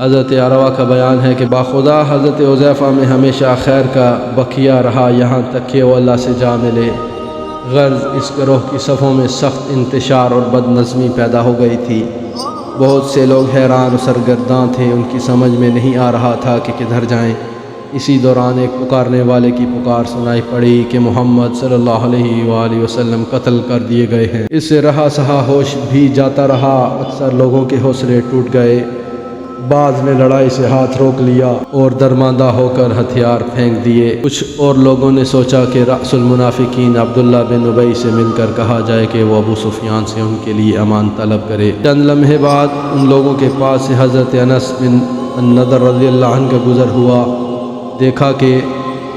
حضرت عروہ کا بیان ہے کہ باخدا حضرت حذیفہ میں ہمیشہ خیر کا بقیہ رہا یہاں تک کہ وہ اللہ سے جا ملے۔ غرض اس گروہ کی صفوں میں سخت انتشار اور بد نظمی پیدا ہو گئی تھی۔ بہت سے لوگ حیران و سرگرداں تھے، ان کی سمجھ میں نہیں آ رہا تھا کہ کدھر جائیں۔ اسی دوران ایک پکارنے والے کی پکار سنائی پڑی کہ محمد صلی اللہ علیہ وآلہ وسلم قتل کر دیے گئے ہیں۔ اس سے رہا سہا ہوش بھی جاتا رہا، اکثر لوگوں کے حوصلے ٹوٹ گئے، بعض نے لڑائی سے ہاتھ روک لیا اور درماندہ ہو کر ہتھیار پھینک دیے۔ کچھ اور لوگوں نے سوچا کہ رأس المنافقین عبداللہ بن ابی سے مل کر کہا جائے کہ وہ ابو سفیان سے ان کے لیے امان طلب کرے۔ چند لمحے بعد ان لوگوں کے پاس سے حضرت انس بن النضر رضی اللہ عنہ کا گزر ہوا، دیکھا کہ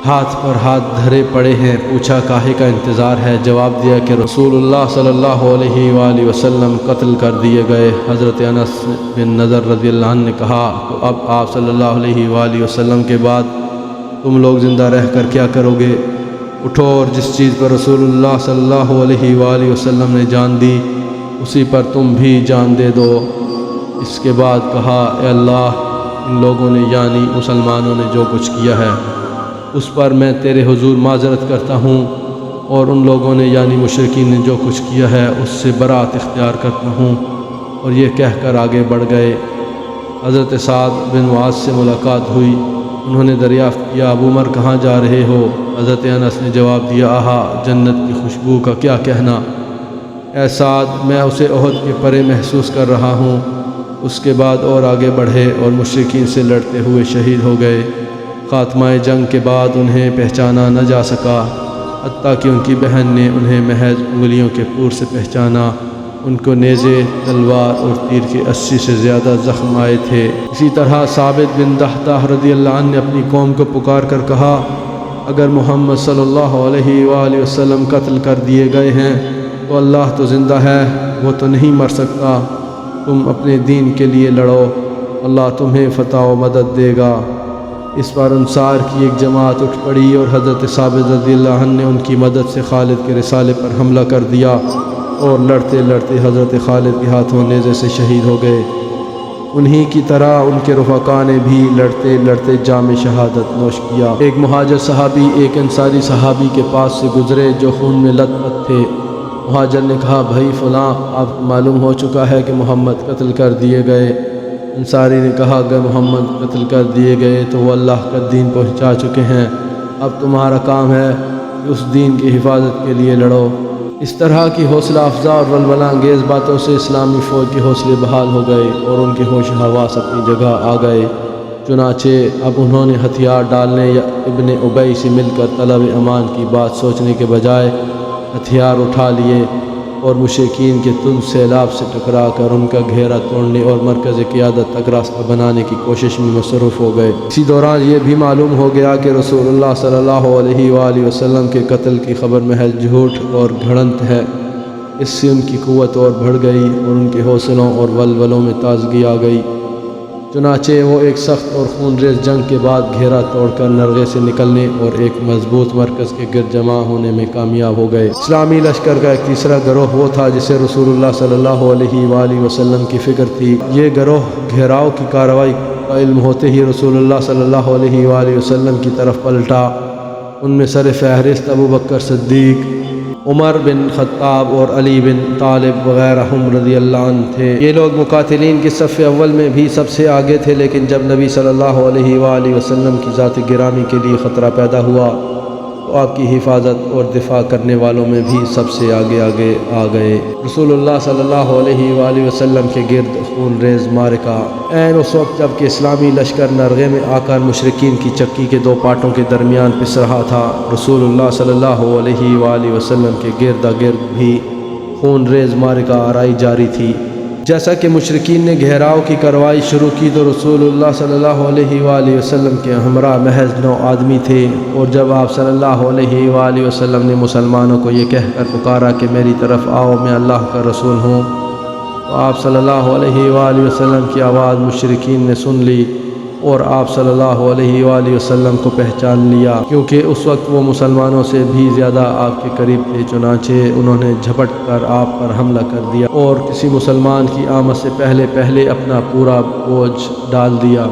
ہاتھ پر ہاتھ دھرے پڑے ہیں، پوچھا کاہے کا انتظار ہے؟ جواب دیا کہ رسول اللہ صلی اللہ علیہ وآلہ وسلم قتل کر دیے گئے۔ حضرت انس بن نضر رضی اللہ عنہ نے کہا، تو اب آپ صلی اللہ علیہ وآلہ وسلم کے بعد تم لوگ زندہ رہ کر کیا کرو گے؟ اٹھو اور جس چیز پر رسول اللہ صلی اللہ علیہ وآلہ وسلم نے جان دی اسی پر تم بھی جان دے دو۔ اس کے بعد کہا، اے اللہ، ان لوگوں نے یعنی مسلمانوں نے جو کچھ کیا ہے اس پر میں تیرے حضور معذرت کرتا ہوں، اور ان لوگوں نے یعنی مشرکین نے جو کچھ کیا ہے اس سے برات اختیار کرتا ہوں۔ اور یہ کہہ کر آگے بڑھ گئے۔ حضرت سعد بن معاذ سے ملاقات ہوئی، انہوں نے دریافت کیا، ابو عمر کہاں جا رہے ہو؟ حضرت انس نے جواب دیا، آہا، جنت کی خوشبو کا کیا کہنا، اے سعد، میں اسے احد کے پرے محسوس کر رہا ہوں۔ اس کے بعد اور آگے بڑھے اور مشرکین سے لڑتے ہوئے شہید ہو گئے۔ خاتمہ جنگ کے بعد انہیں پہچانا نہ جا سکا، حتیٰ کہ ان کی بہن نے انہیں محض انگلیوں کے پور سے پہچانا۔ ان کو نیزے، تلوار اور تیر کے 80 سے زیادہ زخم آئے تھے۔ اسی طرح ثابت بن دحدہ رضی اللہ عنہ نے اپنی قوم کو پکار کر کہا، اگر محمد صلی اللہ علیہ وآلہ وسلم قتل کر دیے گئے ہیں تو اللہ تو زندہ ہے، وہ تو نہیں مر سکتا۔ تم اپنے دین کے لیے لڑو، اللہ تمہیں فتح و مدد دے گا۔ اس پر انصار کی ایک جماعت اٹھ پڑی اور حضرت ثابت رضی اللہ عنہ نے ان کی مدد سے خالد کے رسالے پر حملہ کر دیا اور لڑتے لڑتے حضرت خالد کے ہاتھوں نیزے سے شہید ہو گئے۔ انہی کی طرح ان کے رفقا نے بھی لڑتے لڑتے جام شہادت نوش کیا۔ ایک مہاجر صحابی ایک انصاری صحابی کے پاس سے گزرے جو خون میں لت پت تھے۔ مہاجر نے کہا بھائی فلاں آپ کو معلوم ہو چکا ہے کہ محمد قتل کر دیے گئے۔ انصاری نے کہا اگر محمد قتل کر دیے گئے تو وہ اللہ کا دین پہنچا چکے ہیں، اب تمہارا کام ہے کہ اس دین کی حفاظت کے لیے لڑو۔ اس طرح کی حوصلہ افزا اور ولولہ انگیز باتوں سے اسلامی فوج کے حوصلے بحال ہو گئے اور ان کے ہوش حواس اپنی جگہ آ گئے۔ چنانچہ اب انہوں نے ہتھیار ڈالنے یا ابن ابی سے مل کر طلب امان کی بات سوچنے کے بجائے ہتھیار اٹھا لیے اور مشرکین کے تند سیلاب سے ٹکرا کر ان کا گھیرا توڑنے اور مرکز قیادت تک راستہ بنانے کی کوشش میں مصروف ہو گئے۔ اسی دوران یہ بھی معلوم ہو گیا کہ رسول اللہ صلی اللہ علیہ وآلہ وسلم کے قتل کی خبر محض جھوٹ اور گھڑنت ہے۔ اس سے ان کی قوت اور بڑھ گئی اور ان کے حوصلوں اور ولولوں میں تازگی آ گئی۔ چنانچہ وہ ایک سخت اور خون ریز جنگ کے بعد گھیرا توڑ کر نرغے سے نکلنے اور ایک مضبوط مرکز کے گرد جمع ہونے میں کامیاب ہو گئے۔ اسلامی لشکر کا ایک تیسرا گروہ وہ تھا جسے رسول اللہ صلی اللہ علیہ وآلہ وسلم کی فکر تھی۔ یہ گروہ گھیراؤ کی کارروائی کا علم ہوتے ہی رسول اللہ صلی اللہ علیہ وآلہ وسلم کی طرف پلٹا۔ ان میں سر فہرست ابوبکر صدیق، عمر بن خطاب اور علی بن طالب وغیرہ رضی اللہ عنہ تھے۔ یہ لوگ مقاتلین کے صف اول میں بھی سب سے آگے تھے، لیکن جب نبی صلی اللہ علیہ وآلہ وسلم کی ذات گرامی کے لیے خطرہ پیدا ہوا تو آپ کی حفاظت اور دفاع کرنے والوں میں بھی سب سے آگے آ گئے۔ رسول اللہ صلی اللہ علیہ وآلہ وسلم کے گرد خون ریز معرکہ عین اس وقت جب کہ اسلامی لشکر نرغے میں آ کر مشرکین کی چکی کے دو پاٹوں کے درمیان پس رہا تھا، رسول اللہ صلی اللہ علیہ وآلہ وسلم کے گرد گرد بھی خون ریز معرکہ آرائی جاری تھی۔ جیسا کہ مشرکین نے گھیراؤ کی کارروائی شروع کی تو رسول اللہ صلی اللہ علیہ وآلہ وسلم کے ہمراہ محض 9 آدمی تھے، اور جب آپ صلی اللہ علیہ وآلہ وسلم نے مسلمانوں کو یہ کہہ کر پکارا کہ میری طرف آؤ میں اللہ کا رسول ہوں، تو آپ صلی اللہ علیہ وآلہ وسلم کی آواز مشرکین نے سن لی اور آپ صلی اللہ علیہ وآلہ وسلم کو پہچان لیا، کیونکہ اس وقت وہ مسلمانوں سے بھی زیادہ آپ کے قریب تھے۔ چنانچہ انہوں نے جھپٹ کر آپ پر حملہ کر دیا اور کسی مسلمان کی آمد سے پہلے اپنا پورا بوجھ ڈال دیا۔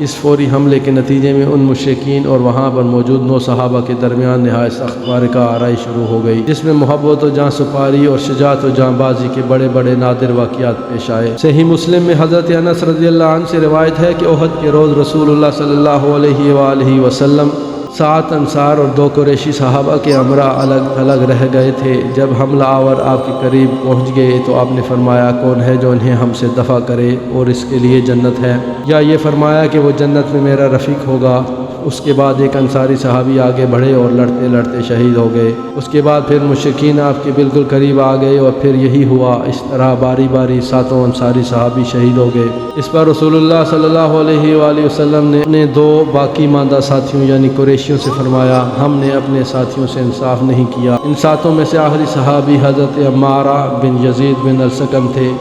اس فوری حملے کے نتیجے میں ان مشرکین اور وہاں پر موجود 9 صحابہ کے درمیان نہایت سخت معرکہ آرائی شروع ہو گئی، جس میں محبت و جاں سپاری اور شجاعت و جاں بازی کے بڑے بڑے نادر واقعات پیش آئے۔ صحیح مسلم میں حضرت انس رضی اللہ عنہ سے روایت ہے کہ احد کے روز رسول اللہ صلی اللہ علیہ وآلہ وسلم 7 انصار اور 2 قریشی صحابہ کے ہمراہ الگ تھلگ رہ گئے تھے۔ جب حملہ آور آپ کے قریب پہنچ گئے تو آپ نے فرمایا کون ہے جو انہیں ہم سے دفع کرے اور اس کے لیے جنت ہے، یا یہ فرمایا کہ وہ جنت میں میرا رفیق ہوگا۔ اس کے بعد ایک انصاری صحابی آگے بڑھے اور لڑتے لڑتے شہید ہو گئے۔ اس کے بعد پھر مشرکین آپ کے بالکل قریب آ گئے اور پھر یہی ہوا۔ اس طرح باری باری 7 انصاری صحابی شہید ہو گئے۔ اس پر رسول اللہ صلی اللہ علیہ وآلہ وسلم نے اپنے 2 باقی ماندہ ساتھیوں یعنی قریشیوں سے فرمایا ہم نے اپنے ساتھیوں سے انصاف نہیں کیا۔ ان 7 میں سے آخری صحابی حضرت عمارہ بن یزید بن السکن تھے۔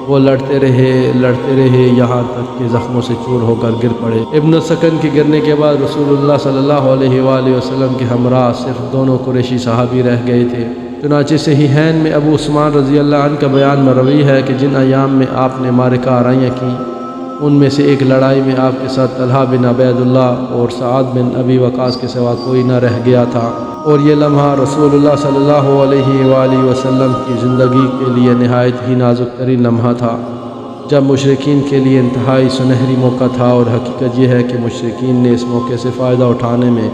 وہ لڑتے رہے یہاں تک کہ زخموں سے چور ہو کر گر پڑے۔ ابن السکن کے گرنے کے بعد رسول اللہ صلی اللہ علیہ وآلہ وسلم کے ہمراہ صرف 2 قریشی صحابی رہ گئے تھے۔ چنانچہ صحیحین میں ابو عثمان رضی اللہ عنہ کا بیان مروی ہے کہ جن ایام میں آپ نے معرکہ آرائیاں کیں ان میں سے ایک لڑائی میں آپ کے ساتھ طلحہ بن عبید اللہ اور سعد بن ابی وقاص کے سوا کوئی نہ رہ گیا تھا، اور یہ لمحہ رسول اللہ صلی اللہ علیہ وآلہ وسلم کی زندگی کے لیے نہایت ہی نازک ترین لمحہ تھا، جب مشرکین کے لیے انتہائی سنہری موقع تھا، اور حقیقت یہ ہے کہ مشرکین نے اس موقع سے فائدہ اٹھانے میں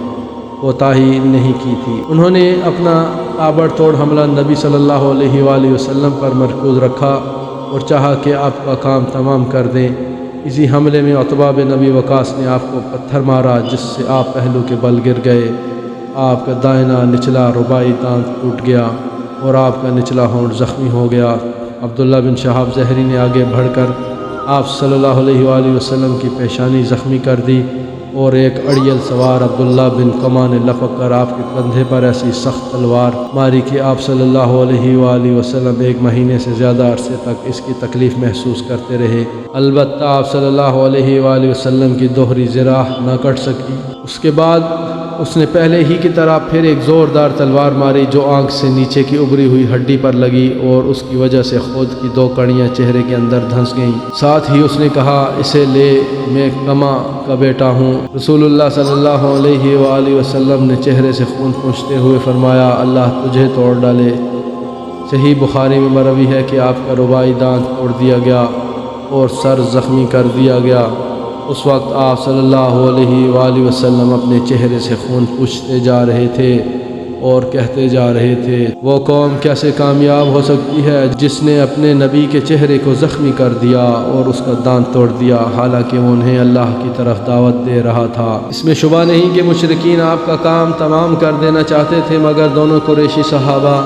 کوتاہی نہیں کی تھی۔ انہوں نے اپنا تابڑ توڑ حملہ نبی صلی اللہ علیہ وآلہ وسلم پر مرکوز رکھا اور چاہا کہ آپ کا کام تمام کر دیں۔ اسی حملے میں عتبہ بن ابی وقاص نے آپ کو پتھر مارا جس سے آپ پہلو کے بل گر گئے۔ آپ کا دائنا نچلا رباعی دانت ٹوٹ گیا اور آپ کا نچلا ہونٹ زخمی ہو گیا۔ عبداللہ بن شہاب زہری نے آگے بڑھ کر آپ صلی اللہ علیہ وآلہ وسلم کی پیشانی زخمی کر دی، اور ایک اڑیل سوار عبداللہ بن قما نے لپک کر آپ کے کندھے پر ایسی سخت تلوار ماری کہ آپ صلی اللہ علیہ وآلہ وسلم 1 مہینے سے زیادہ عرصے تک اس کی تکلیف محسوس کرتے رہے۔ البتہ آپ صلی اللہ علیہ وآلہ وسلم کی دوہری جراح نہ کٹ سکی۔ اس کے بعد اس نے پہلے ہی کی طرح پھر ایک زوردار تلوار ماری جو آنکھ سے نیچے کی ابری ہوئی ہڈی پر لگی، اور اس کی وجہ سے خود کی 2 کڑیاں چہرے کے اندر دھنس گئیں۔ ساتھ ہی اس نے کہا اسے لے، میں قما کا بیٹا ہوں۔ رسول اللہ صلی اللہ علیہ وآلہ وسلم نے چہرے سے خون پوچھتے ہوئے فرمایا اللہ تجھے توڑ ڈالے۔ صحیح بخاری میں مروی ہے کہ آپ کا رباعی دانت توڑ دیا گیا اور سر زخمی کر دیا گیا۔ اس وقت آپ صلی اللہ علیہ وآلہ وسلم اپنے چہرے سے خون پوچھتے جا رہے تھے اور کہتے جا رہے تھے، وہ قوم کیسے کامیاب ہو سکتی ہے جس نے اپنے نبی کے چہرے کو زخمی کر دیا اور اس کا دانت توڑ دیا، حالانکہ وہ انہیں اللہ کی طرف دعوت دے رہا تھا۔ اس میں شبہ نہیں کہ مشرکین آپ کا کام تمام کر دینا چاہتے تھے، مگر دونوں قریشی صحابہ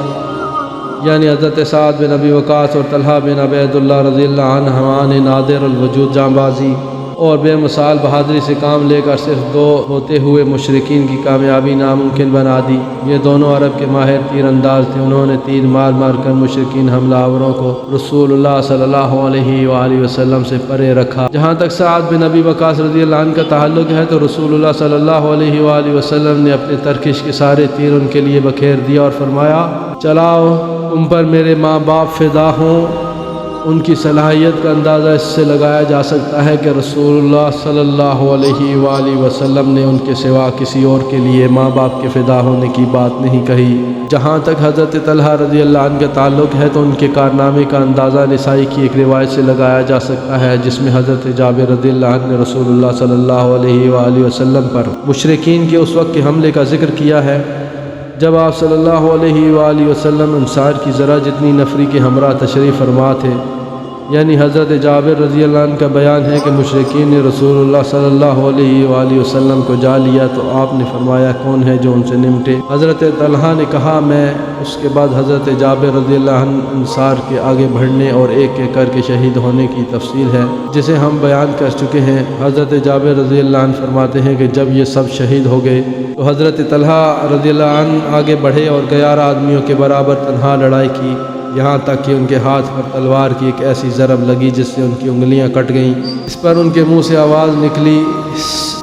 یعنی حضرت سعد بن ابی وقاص اور طلحہ بن عبید اللہ رضی اللہ عنہما نے نادر الوجود جاں بازی اور بے مثال بہادری سے کام لے کر صرف 2 ہوتے ہوئے مشرکین کی کامیابی ناممکن بنا دی۔ یہ دونوں عرب کے ماہر تیر انداز تھے، انہوں نے تیر مار مار کر مشرکین حملہ آوروں کو رسول اللہ صلی اللہ علیہ وآلہ وسلم سے پرے رکھا۔ جہاں تک سعد بن ابی وقاص رضی اللہ عنہ کا تعلق ہے تو رسول اللہ صلی اللہ علیہ وآلہ وسلم نے اپنے ترکش کے سارے تیر ان کے لیے بکھیر دیا اور فرمایا، چلاؤ، تم پر میرے ماں باپ فدا ہوں۔ ان کی صلاحیت کا اندازہ اس سے لگایا جا سکتا ہے کہ رسول اللہ صلی اللہ علیہ وآلہ وسلم نے ان کے سوا کسی اور کے لیے ماں باپ کے فدا ہونے کی بات نہیں کہی۔ جہاں تک حضرت طلحہ رضی اللہ عنہ کا تعلق ہے تو ان کے کارنامے کا اندازہ نسائی کی ایک روایت سے لگایا جا سکتا ہے، جس میں حضرت جابر رضی اللہ عنہ نے رسول اللہ صلی اللہ علیہ وآلہ وسلم پر مشرکین کے اس وقت کے حملے کا ذکر کیا ہے جب آپ صلی اللہ علیہ وآلہ وسلم انصار کی ذرا جتنی نفری کے ہمراہ تشریف فرما تھے۔ یعنی حضرت جابر رضی اللہ عنہ کا بیان ہے کہ مشرکین نے رسول اللہ صلی اللہ علیہ وآلہ وسلم کو جا لیا تو آپ نے فرمایا، کون ہے جو ان سے نمٹے؟ حضرت طلحہ نے کہا، میں۔ اس کے بعد حضرت جابر رضی اللہ عنہ انصار کے آگے بڑھنے اور ایک ایک کر کے شہید ہونے کی تفصیل ہے جسے ہم بیان کر چکے ہیں۔ حضرت جابر رضی اللہ عنہ فرماتے ہیں کہ جب یہ سب شہید ہو گئے تو حضرت طلحہ رضی اللہ عنہ آگے بڑھے اور 11 آدمیوں کے برابر تنہا لڑائی کی، یہاں تک کہ ان کے ہاتھ پر تلوار کی ایک ایسی ضرب لگی جس سے ان کی انگلیاں کٹ گئیں۔ اس پر ان کے منہ سے آواز نکلی۔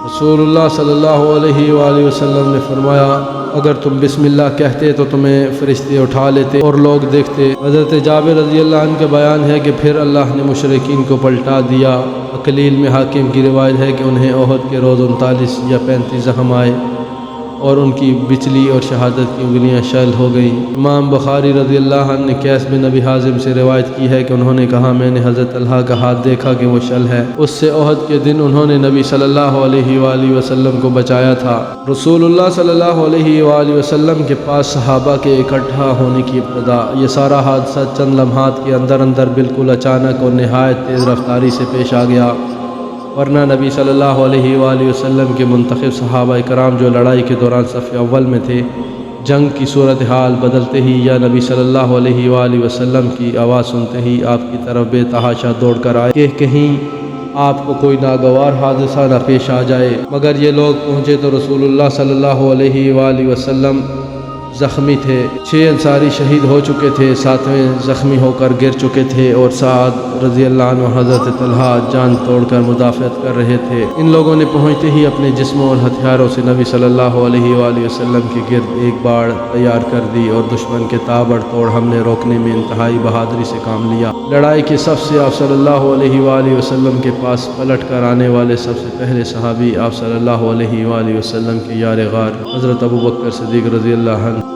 رسول اللہ صلی اللہ علیہ وآلہ وسلم نے فرمایا، اگر تم بسم اللہ کہتے تو تمہیں فرشتے اٹھا لیتے اور لوگ دیکھتے۔ حضرت جابر رضی اللہ عنہ کا بیان ہے کہ پھر اللہ نے مشرکین کو پلٹا دیا۔ اقلیل میں حاکم کی روایت ہے کہ انہیں احد کے روز 39 یا 35 زخم آئے اور ان کی بچلی اور شہادت کی انگلیاں شل ہو گئیں۔ امام بخاری رضی اللہ عنہ نے قیس بن ابی حازم سے روایت کی ہے کہ انہوں نے کہا، میں نے حضرت طلحہ کا ہاتھ دیکھا کہ وہ شل ہے۔ اس سے احد کے دن انہوں نے نبی صلی اللہ علیہ وآلہ وسلم کو بچایا تھا۔ رسول اللہ صلی اللہ علیہ وآلہ وسلم کے پاس صحابہ کے اکٹھا ہونے کی ابتدا۔ یہ سارا حادثہ چند لمحات کے اندر اندر بالکل اچانک اور نہایت تیز رفتاری سے پیش آ گیا، ورنہ نبی صلی اللہ علیہ وآلہ وسلم کے منتخب صحابہ کرام جو لڑائی کے دوران صف اول میں تھے، جنگ کی صورتحال بدلتے ہی یا نبی صلی اللہ علیہ وآلہ وسلم کی آواز سنتے ہی آپ کی طرف بے تحاشا دوڑ کر آئے کہ کہیں آپ کو کوئی ناگوار حادثہ نہ پیش آ جائے۔ مگر یہ لوگ پہنچے تو رسول اللہ صلی اللہ علیہ وآلہ وسلم زخمی تھے، 6 انصاری شہید ہو چکے تھے، 7ویں زخمی ہو کر گر چکے تھے اور سعد رضی اللہ عنہ حضرت طلحہ جان توڑ کر مدافعت کر رہے تھے۔ ان لوگوں نے پہنچتے ہی اپنے جسموں اور ہتھیاروں سے نبی صلی اللہ علیہ وآلہ وسلم کے گرد ایک باڑ تیار کر دی اور دشمن کے تابڑ توڑ حملے روکنے میں انتہائی بہادری سے کام لیا۔ لڑائی کے صف سے آپ صلی اللہ علیہ وآلہ وسلم کے پاس پلٹ کر آنے والے سب سے پہلے صحابی آپ صلی اللہ علیہ وآلہ وسلم کے یار غار حضرت ابو بکر صدیق رضی اللہ عنہ